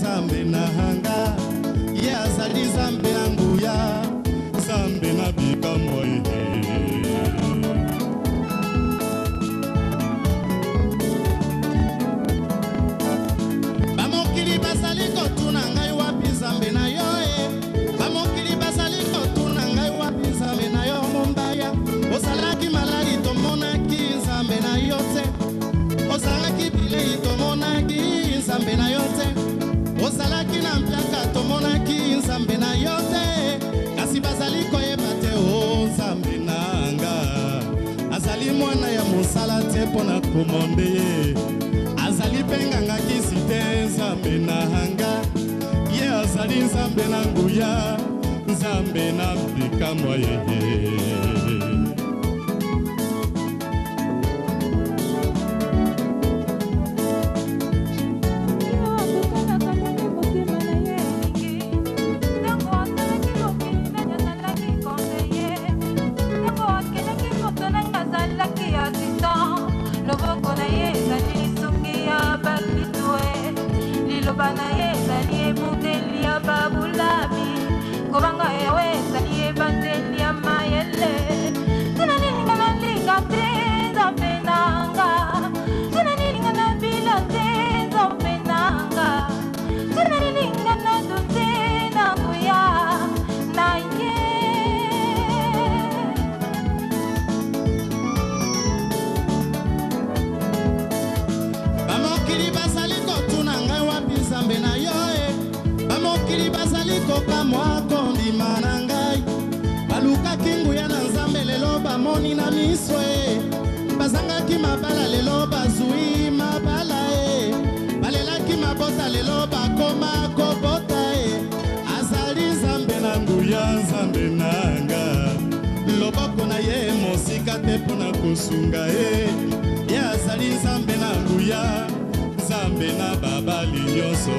nzambe na hanga ye azali nzambe na nguya nzambe na bikamwa bamokili bazali kotuna ngai wapi nzambe na yo bamokili bazali kotuna ngai wapi nzambe na yo mombaya ozalaki maladi tomonaki nzambe na yo te ozalaki bilei tomonaki nzambe na yo te ozalaki na mpiaka tomonaki nzambe na yo te kasi bazali koyeba te o nzambe nanga azali mwana ya mosala te mpo na komonde ye azali mpe nganga kisi te nzambe nanga ye azali nzambe na nguya nzambe na bikamwa ye moni na miswe bazangaki mabala lelo bazui mabala balelaki mabota lelo bakoma kobota azali nzambe na nguya nzambe nanga loboko na ye mosika te mpona kosunga ye azali nzambe na nguya nzambe na babali nyonso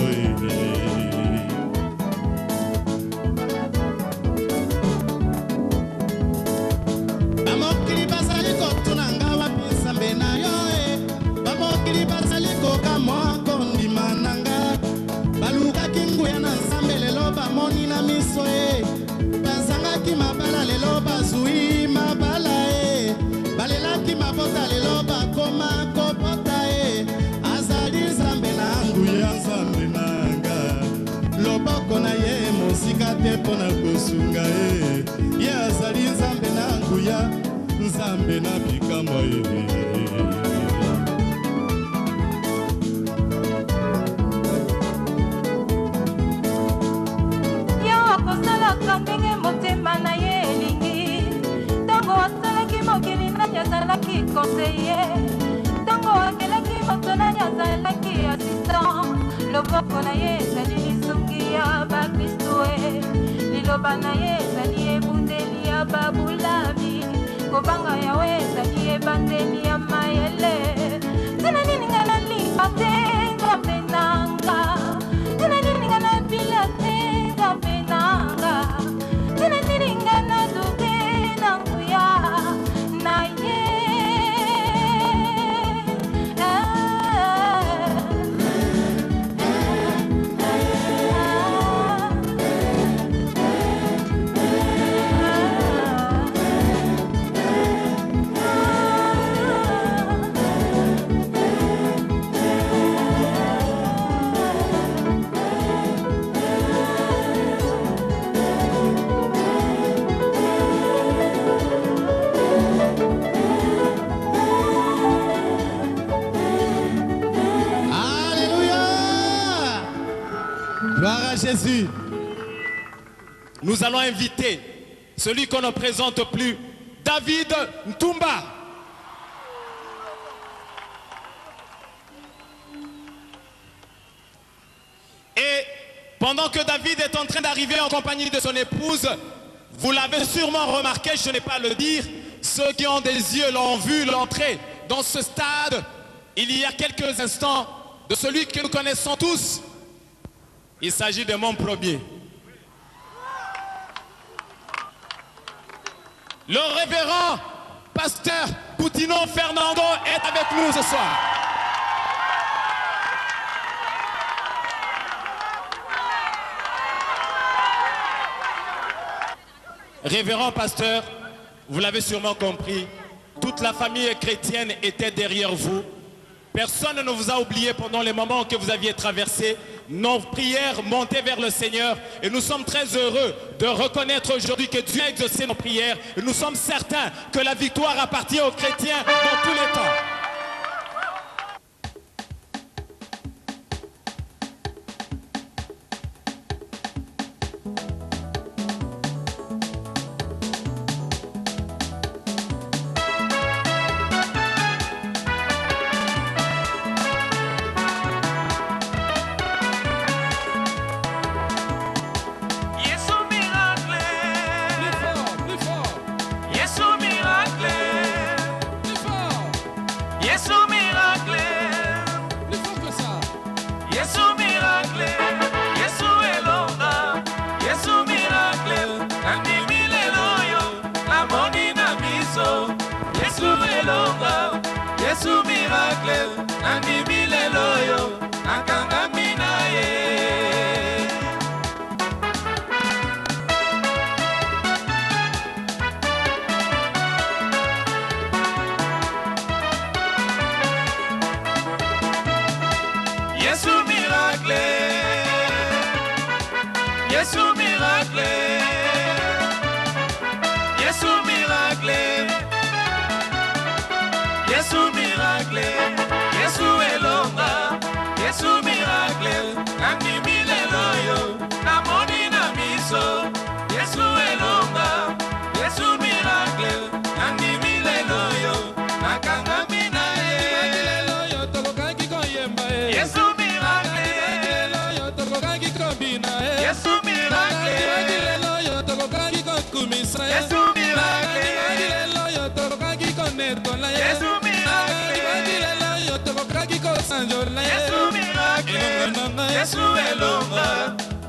bamokili bazali kotuna nga wapi nzambe na yo bamokili bazali kokamwa kondima na nga balukaki nguya na nzambe lelo bamoni na miso bazangaki mabala lelo bazwi mabala balelaki mabota lelo bakoma kobota azali nzambe na nguya nzambe na nga loboko na ye mosika te mpona kosunga ye azali nzambe na nguya nzambe na bikamwa akosalaka ndenge motema na ye elingi ntango asalaki mokili nani azalaki konseye ntango akelaki moto nani azalaki asistant loboko na ye ezali lisungi ya bakristu liloba na ye ezali ebundeli ya babulami kobanga yawe ezali ebandeli ya mayele tina nini nga nalinga te nzambe nanga tina nini nga nabila te nzambe nanga tina nini nga naduke na nguya na ye Gloire à Jésus. Nous allons inviter celui qu'on ne présente plus, David Ntumba. Et pendant que David est en train d'arriver en compagnie de son épouse, vous l'avez sûrement remarqué, je n'ai pas à le dire, ceux qui ont des yeux l'ont vu l'entrée dans ce stade il y a quelques instants de celui que nous connaissons tous. Il s'agit de mon premier. Le révérend pasteur Poutino Fernando est avec nous ce soir. Révérend pasteur, vous l'avez sûrement compris, toute la famille chrétienne était derrière vous. Personne ne vous a oublié pendant les moments que vous aviez traversés. Nos prières montaient vers le Seigneur et nous sommes très heureux de reconnaître aujourd'hui que Dieu a exaucé nos prières. Et nous sommes certains que la victoire appartient aux chrétiens dans tous les temps. Yesu miracle, nandimi lelo yo, nakangami na ye. Yesu miracle, Yesu miracle, Yesu miracle. Yesu miracle, Yesu elonga, Yesu miracle, nandimi lelo yo, namoni na miso. Yesu elonga, Yesu miracle, nandimi lelo yo, nakangami na ye. Yesu miracle, Yesu miracle, Yesu miracle, Yesu miracle, Yesu elonga,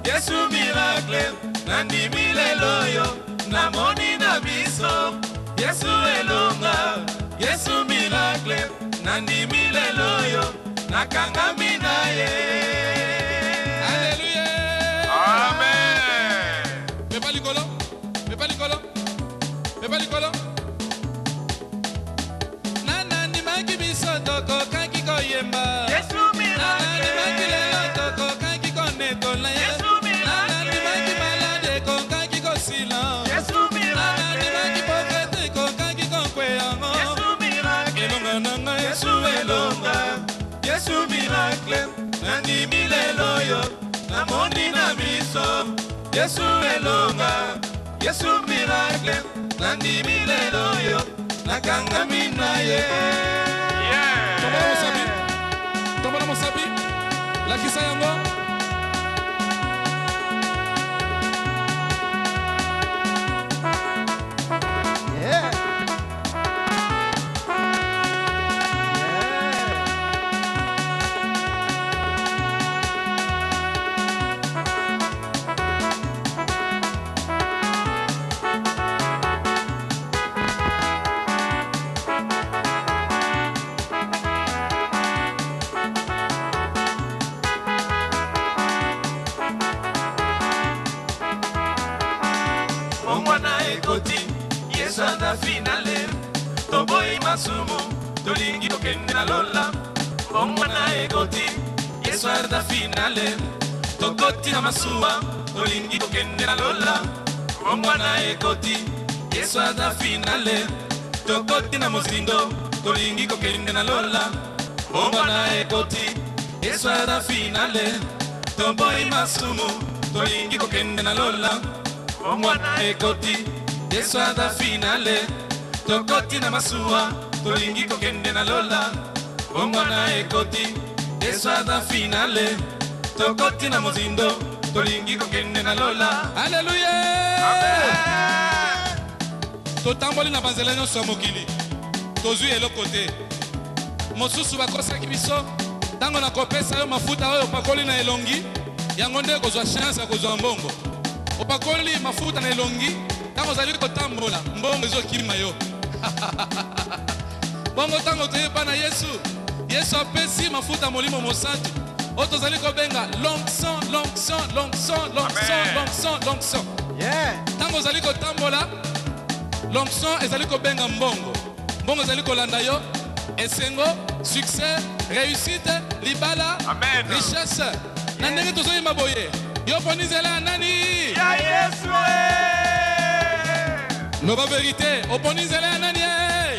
Yesu miracle, nandimi lelo yo, namoni na biso. Yesu elonga, Yesu miracle, nandimi lelo yo, nakangami na ye. Alléluia. Amen. Mepa likolo, mepa likolo, mepa likolo. Yemba. Yesu miracle. Toko kanki konetola. Yesu miracle. Nani malade kon kanki kosila. Yesu miracle. Nani pokete kon kanki konkweyango. Yesu miracle. Elonga nanga Yesu elonga. Yesu miracle. Nani milelo yo. Namoni na miso. Yesu elonga. Yesu miracle. Nani milelo yo. Nakangami na ye. Tombola mosabi, la kisa yango. Yeah. Finale, toboi masumu, tolingi tokende na lola. Bomwana egoti, Yesu arda finale, tokoti na masuwa, tolingi tokende na lola. Bomwana egoti, Yesu arda finale, tokoti na muzindo, tolingi tokende na lola. Bomwana egoti, Yesu arda finale, toboi masumu, tolingi tokende na lola. Bomwana egoti, Yesu ada finale, tokoti na masuwa, tolingi kokende na lola. Bomwana ekoti, Yesu ada finale, tokoti na muzindo, tolingi kokende na lola. Alléluia. Amen. Totamboli na banzela nyonso mokili, tozwi elokote. Mosusu bakosaki biso, tango na kopesa yo mafuta oyo pakoli na elongi, yango nde kozwa chance ya kozwa mbongo. Opakoli mafuta na elongi, tango zali kotambola mbongo ezokima yo. Bongo tango toyeba na Yesu, Yesu apesi mafuta molimo mosantu. Oto zali kobenga l'onction, l'onction, l'onction, l'onction, l'onction, l'onction. Tango zali kotambola, l'onction ezali kobenga mbongo. Mbongo ezali kolanda yo, esengo, succès, réussite, libala, richesse. Na ndenge tozoyemba boye. Yo ponizela nani? Ya Yesu. Loba vérité, oponizela nani?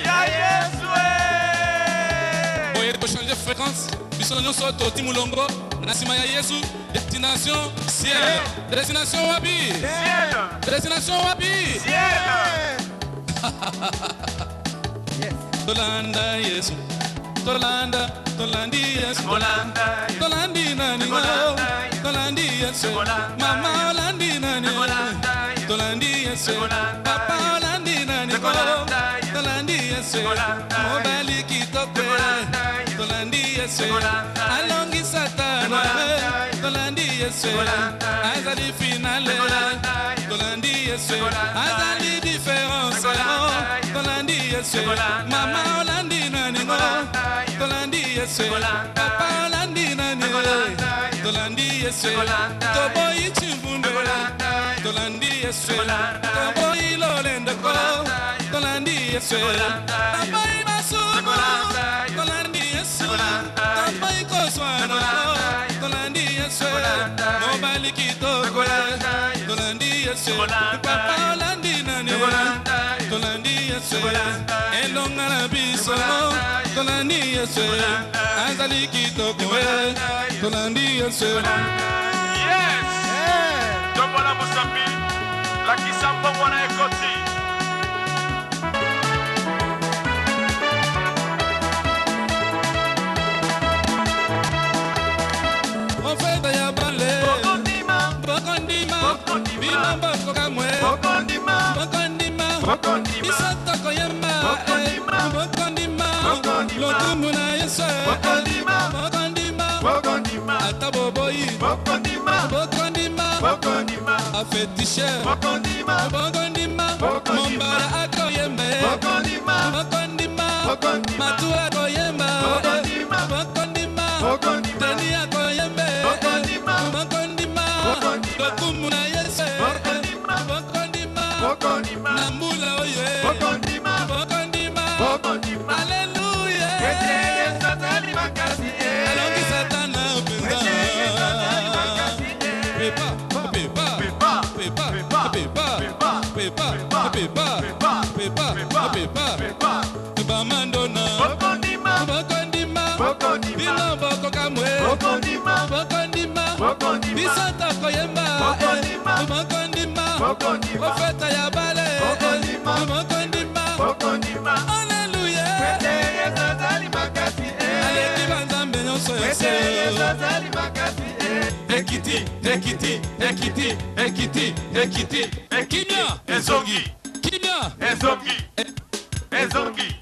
Ya Yesu. Boye pour changer fréquence. Biso nyonso to timulongo, na sima ya Yesu. Destination ciel. Destination wapi? Ciel. Destination wapi? Ciel. Tolanda Yesu. Tolanda, Tolandi Yesu. Tolandi nani? Tolandi Yesu. Mama Olandi nani? Tolandi Yesu. Papa Olandi nani? Tolandi Yesu. Mobali kitoko. Tolandi Yesu. Alongi Satana. Tolandi Yesu. Azali finale. Tolandi Yesu. Azali différence. Tolandi Yesu. Mama Olandi nani? Tolandi Yesu. Papa Olandi nani? Tolandi Yesu. Toboyi Chimbunde. Tolandi Yesu. Toboyi Lolende ko. Tolandi Yesu. Toboyi Masumo. Tolandi Yesu. Toboyi Koswana. Tolandi Yesu. Mobali kitoko. Tolandi Yesu. Papa Olandi nani? Tolandi Yesu. Elonga na biso. Tolandi Yesu. Azali kitoko. Tolandi Yesu. Yes. Tombola Musapi. La Kisamba wana ekoti. Profeta ya bale. Bokondima. Bima mboko kamwe. Bokondima. Bisata koyemba. Bokondima. Lotumu na Yesu. Bokondima. Ataboboyi. Bokondima. Afetishe. Bokondima. Mombara akoyembe. Bokondima. Matu akoyemba. Bokondima. Deni akoyembe. Bokondima. Lotumu na Yesu. Bokondima. Nambula oye. Bokondima. Alléluia. Alongi Satana openda. Pepa. Bamandona. Bokondima. Bino boko kamwe. Bokondima. Bisata koyemba. Bokondima. Profeta ya bale. Bokondima. Alléluia. Aleki banzambe nyonso yose. Ekiti. Kimia.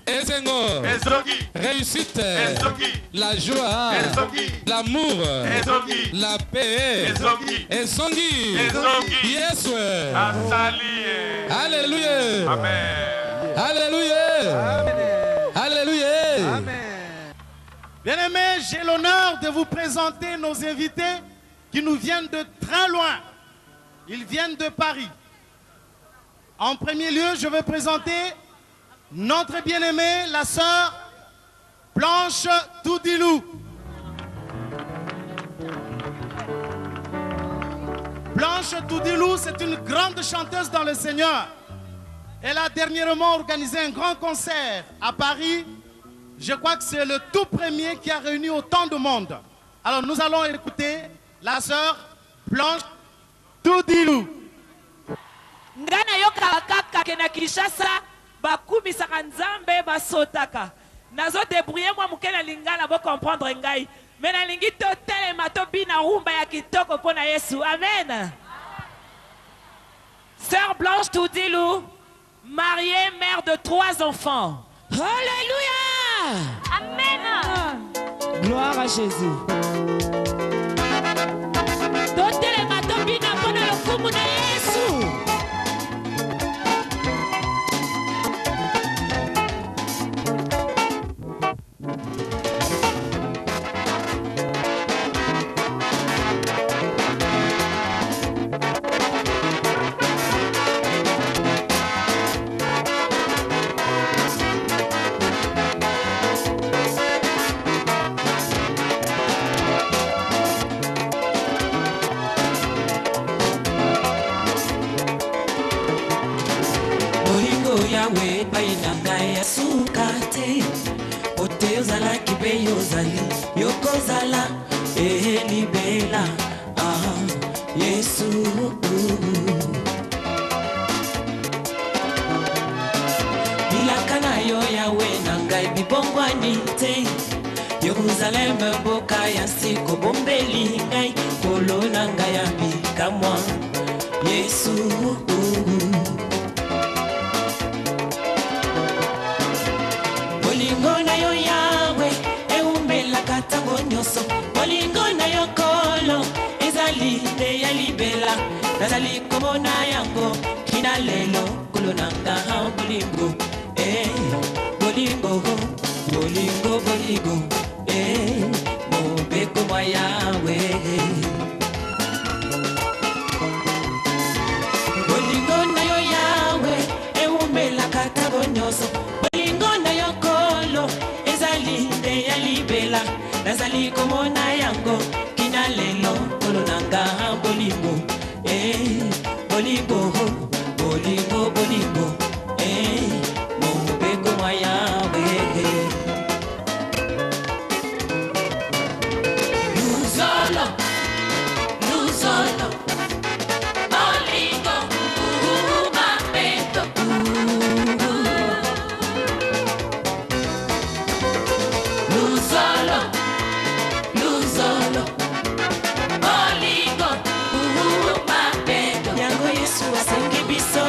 Ezengo. Réussite. La joie. L'amour. La paix. Ezongi. Yes. Alléluia. Alléluia. Bien-aimés, j'ai l'honneur de vous présenter nos invités qui nous viennent de très loin. Ils viennent de Paris. En premier lieu, je vais présenter notre bien-aimée, la sœur Blanche Toudilou. Blanche Toudilou, c'est une grande chanteuse dans le Seigneur. Elle a dernièrement organisé un grand concert à Paris. Je crois que c'est le tout premier qui a réuni autant de monde. Alors nous allons écouter la sœur Blanche Toudilou. Ngana yoka kaka kena Kinshasa bakumisaka nzambe basotaka. Nazo débrouiller moi mukena lingala bo comprendre ngai. Mais na lingi totelema to bina rumba ya kitoko pona Yesu. Amen. Sœur Blanche Toudilou, mariée, mère de 3 enfants. Alléluia. Amen. Gloire à Jésus. Totelema to bina pona lokumu na Yesu. yawe epai na ngai ya suka te po te ozalaki mpe yo ozali yokozala libela Yesu bilaka na yo yawe na ngai bibongwani te Yerusalem mboka ya siko bombeli ngai kolo na ngai ya bikamwa Yesu bolingo na yo yawe eumbelaka ntango nyonso bolingo na yo kolo ezali nde ya libela nazali komona yango kina lelo kolo na nga bolingo bolingo bolingo bolingo mobeko mwa yawe bolingo na yo yawe eumbelaka ntango nyonso bolingo na yo kolo ezali nde ya libela nazali komona yango kina lelo kolo na nga bolingo bolingo bolingo bolingo mobeko mwa yawe Luzolo, bolingo, mapeto. Luzolo, bolingo, mapeto. Yango Yesu asengi biso.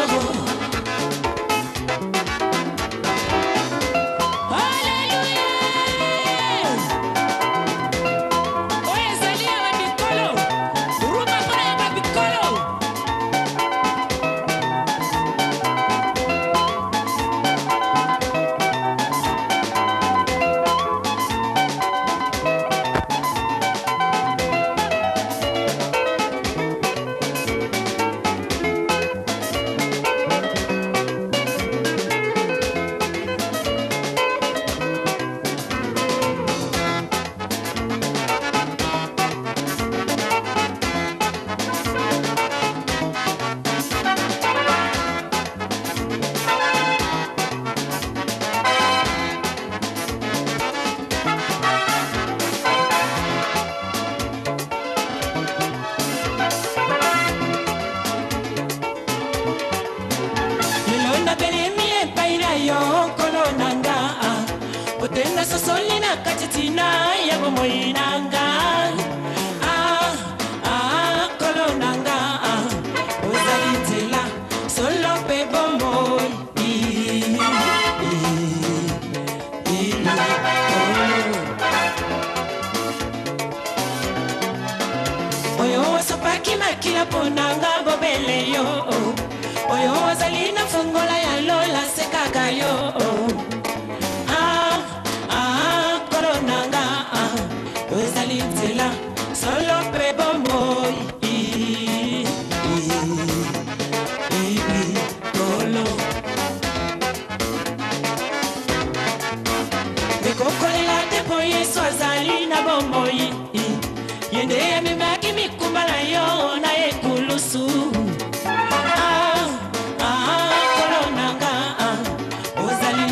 Ozali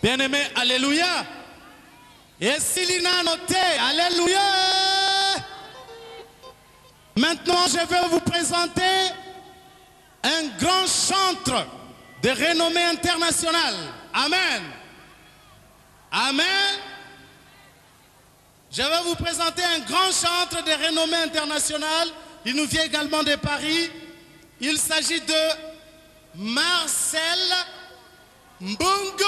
Bien-aimé, alléluia. Et s'il a noté, alléluia. Maintenant, je vais vous présenter un grand chanteur de renommée internationale. Amen. Amen. Je vais vous présenter un grand chanteur de renommée internationale. Il nous vient également de Paris. Il s'agit de Marcel Mbungu.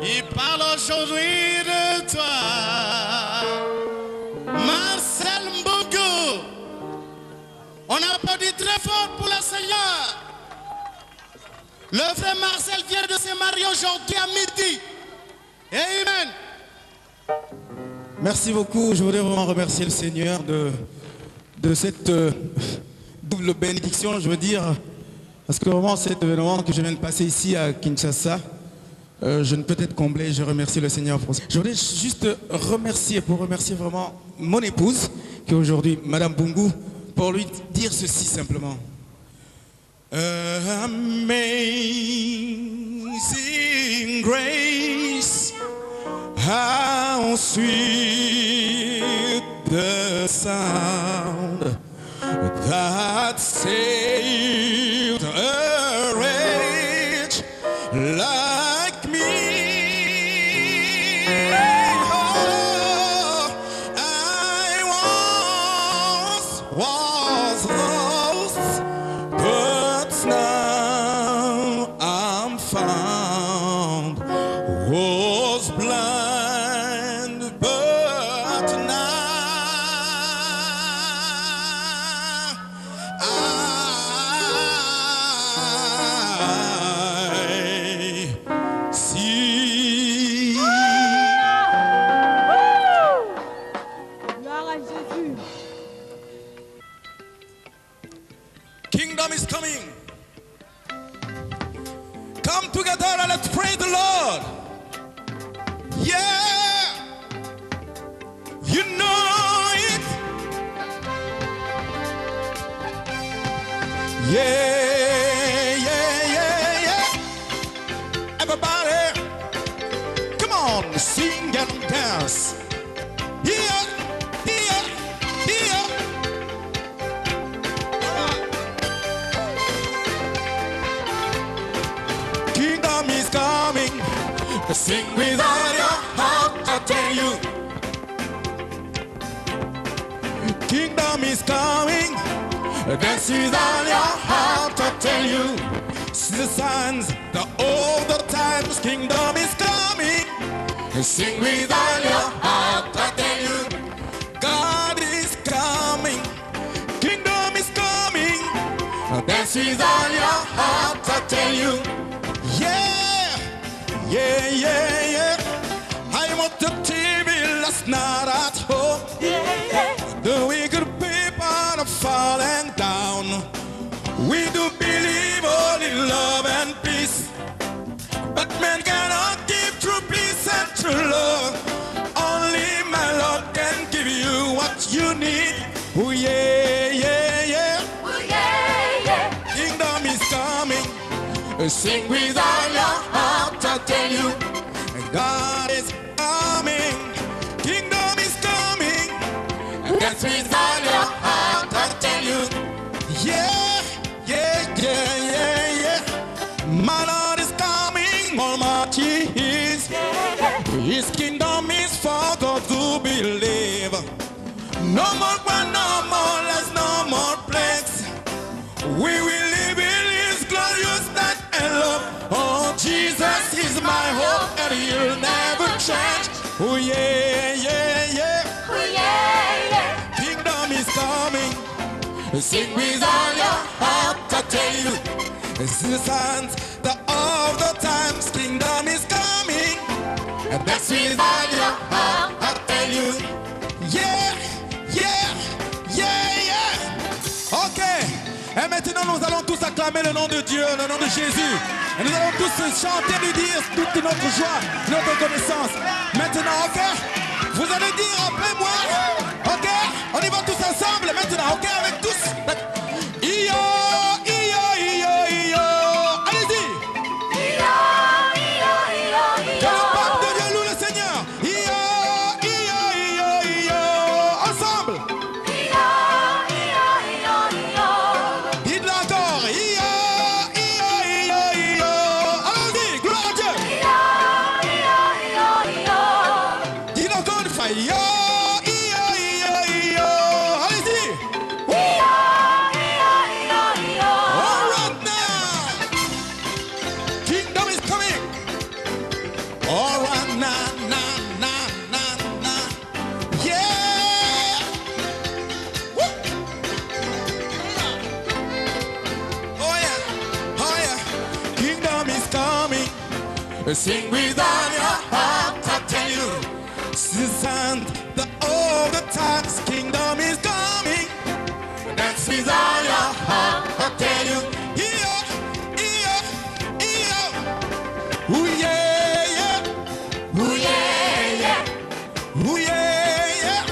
Il parle aujourd'hui de toi. Marcel Mbungu. On applaudit très fort pour le Seigneur. Le frère Marcel vient de se marier aujourd'hui à midi. Amen. Merci beaucoup. Je voudrais vraiment remercier le Seigneur de cette double bénédiction, je veux dire, parce que vraiment cet événement que je viens de passer ici à Kinshasa, je ne peux être comblé. Je remercie le Seigneur pour ça. Je voudrais juste remercier vraiment mon épouse, qui est aujourd'hui Madame Bungu, pour lui dire ceci simplement. Amazing grace, how sweet the sound that saved a wretch like me. Oh, I was lost, but now I'm found. Was blind, but now I see. Gloire à Jésus. Kingdom is coming. Come together and let's praise the Lord. Yeah, you know it. Yeah, yeah, yeah, yeah. Everybody, come on, sing and dance. Yeah, yeah, yeah. Kingdom is coming. Sing with all your heart, I tell you. Kingdom is coming. Dance with all your heart, I tell you. See the signs, all the times. Kingdom is coming. Sing with all your heart, I tell you. God is coming. Kingdom is coming. Dance with all your heart, I tell you. Yeah, yeah, yeah, yeah. I watched the TV last night at home. The wicked people are falling down. We do believe all in love and peace, but man cannot give true peace and true love. Only my Lord can give you what you need. Oh yeah, yeah, yeah. Oh yeah, yeah. Kingdom is coming. Sing with all your heart, I tell you. God is coming. Kingdom is coming. Dance with all your heart, I tell you. Yeah, yeah, yeah, yeah, yeah. My Lord is coming. Almighty is. His kingdom is for those who believe. No more one, no more less, no more plagues. We will live in His glorious night and love. Oh, Jesus is my hope and He'll never change. Oh yeah, yeah, yeah. Oh yeah, yeah. Kingdom is coming. Sing with all your heart, I tell you. See the signs, all the times. Kingdom is coming. And that's with all your heart, I tell you. Yeah, yeah, yeah, yeah. Ok. Et maintenant, nous allons tous acclamer le nom de Dieu, le nom de Jésus. Et nous allons tous chanter, lui dire toute notre joie, notre reconnaissance. Maintenant, ok? Vous allez dire après moi, ok? On y va tous ensemble maintenant, ok? Avec tous. Iyo, iyo, iyo, iyo. fire. Allez-y. All right now. Kingdom is coming. All right now. Yeah. Woo. Oh yeah. Kingdom is coming. Sing with all your heart, I tell you. Listen, all the times kingdom is coming. Dance with all your heart, I tell you. Ooh yeah. Ooh yeah. Ooh yeah. Ooh yeah. Ooh yeah. Ooh yeah.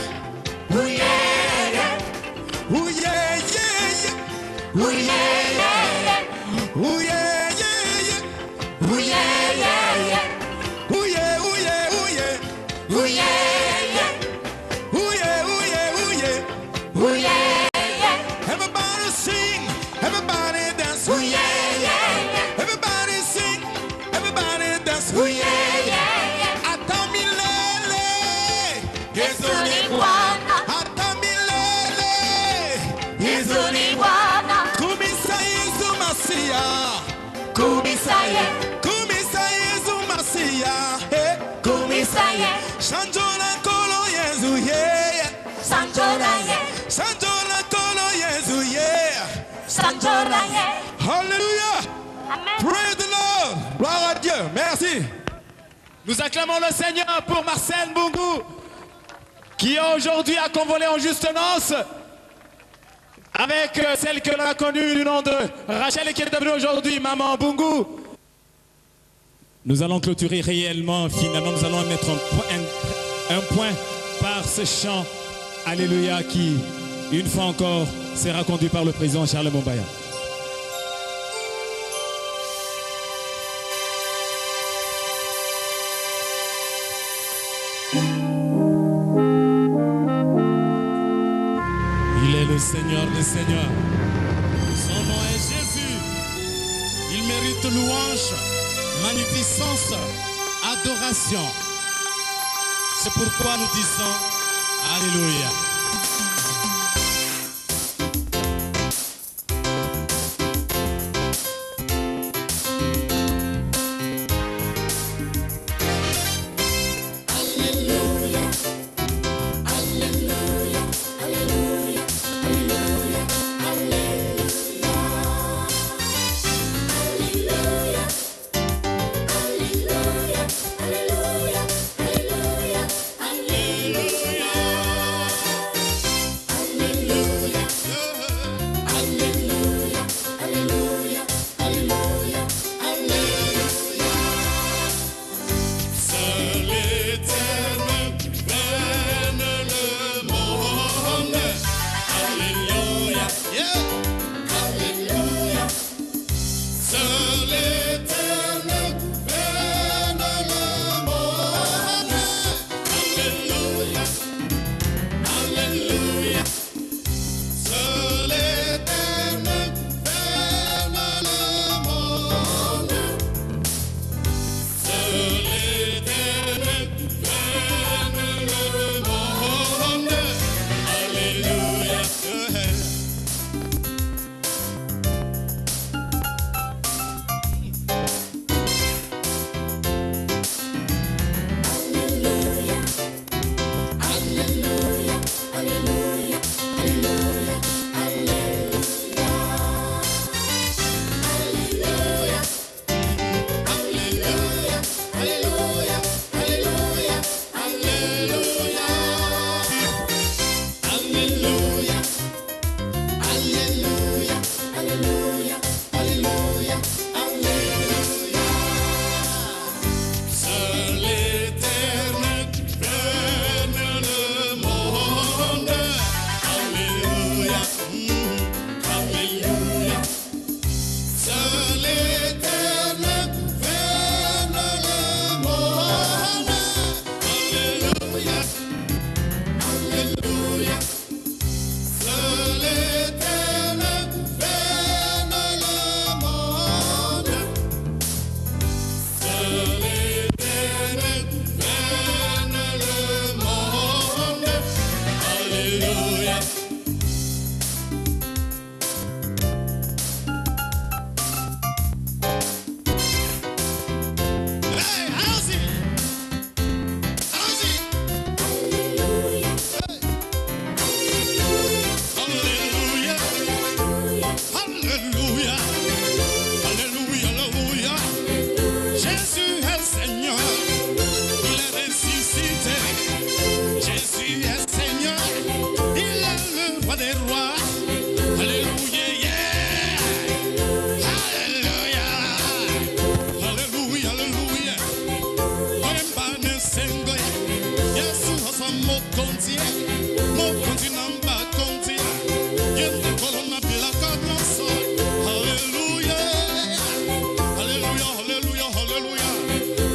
Ooh yeah. Ooh yeah. Ooh yeah. Ooh yeah. Everybody sing, everybody dance. Ooh yeah. Everybody sing, everybody dance. Ooh yeah. Hasta milele, Yesu ni Bwana. Hasta milele, Yesu ni Bwana. Kumisa Yesu Masia. Kumisa Yesu Masia. Kumisaye Sanjola kolo Yesu yeah. Sanjola kolo Yesu yeah. Hallelujah. Amen. Praise the Lord. Gloire à Dieu. Merci. Nous acclamons le Seigneur pour Marcel Mbungu, qui aujourd'hui a convolé en juste noces avec celle que l'on a connue du nom de Rachel et qui est devenue aujourd'hui Maman Mbungu. Nous allons clôturer réellement, finalement, nous allons mettre un point par ce chant Alléluia qui, une fois encore, sera conduit par le président Charles Mombaya. Il est le Seigneur des Seigneurs. Son nom est Jésus. Il mérite louange, magnificence, adoration. C'est pourquoi nous disons Alléluia. Alléluia. Hey, allons-y. Allons-y. Alléluia. Alléluia. Alléluia. Alléluia. Jésus est Seigneur. Il est ressuscité. Jésus est Seigneur. Il est le roi des rois. Alléluia. Yeah. Alléluia. Alléluia. Alléluia. Oyembane sengoy. Yesu hasa mokonzi. Mokonzi namba konzi. Yende kolona bila kadlanso. Alléluia. Alléluia. Alléluia. Alléluia.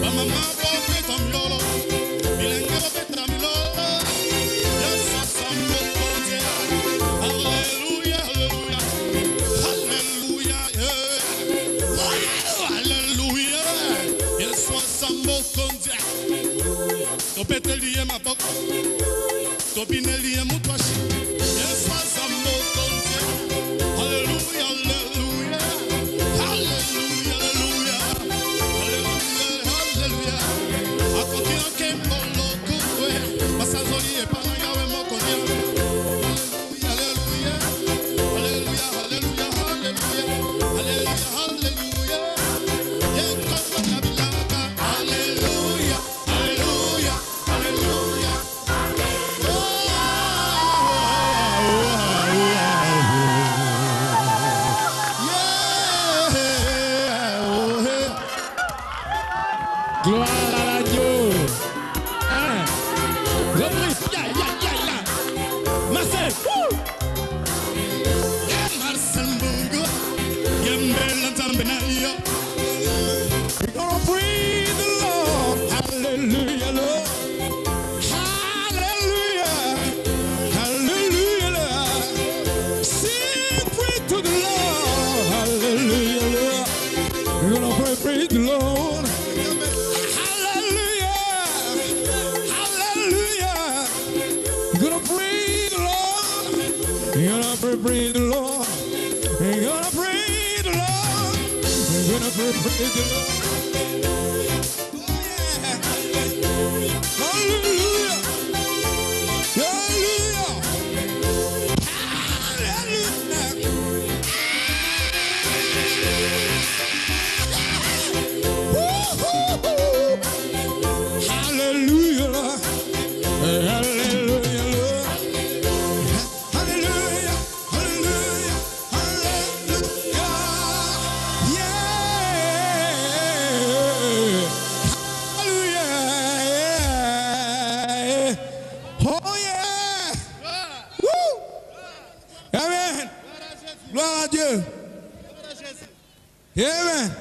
Mama mabo petamilolo. Bilenge petamilolo. Yesu hasa mokonzi. Alléluia. Alléluia. Alléluia. Alléluia. Yesu hasa mokonzi. Topeteliye maboko. Topineliye mutwashi. Yesu hasa mokonzi. Alléluia. Alléluia. Alléluia. Alléluia. Alléluia. Alléluia. Akoki ankembo lokukwe. Masazoli epana yawe mokonya. Alléluia. Alléluia. Alléluia. Alléluia. Alléluia. Alléluia. Yekoka nabilaka. Alléluia. Alléluia. Alléluia. Gloire à Dieu. Hein? Reprise. Ya, ya, ya, ya. Marcel. Marcel Mbongo. Yembela Zambinayo. We're gonna praise the Lord. Hallelujah, Lord. Hallelujah. Hallelujah, Lord. Sing praise to the Lord. Hallelujah, Lord. We're gonna praise the Lord. Hallelujah. Hallelujah. We're gonna praise the Lord. We're gonna praise the Lord. We're gonna praise the Lord. We're gonna praise the Lord. Hallelujah. Hallelujah. Hallelujah. Lord. Hallelujah, Lord. Hallelujah. Hallelujah. Hallelujah. Yeah. Hallelujah. Oh yeah. Woo. Amen. Gloire à Dieu. Amen.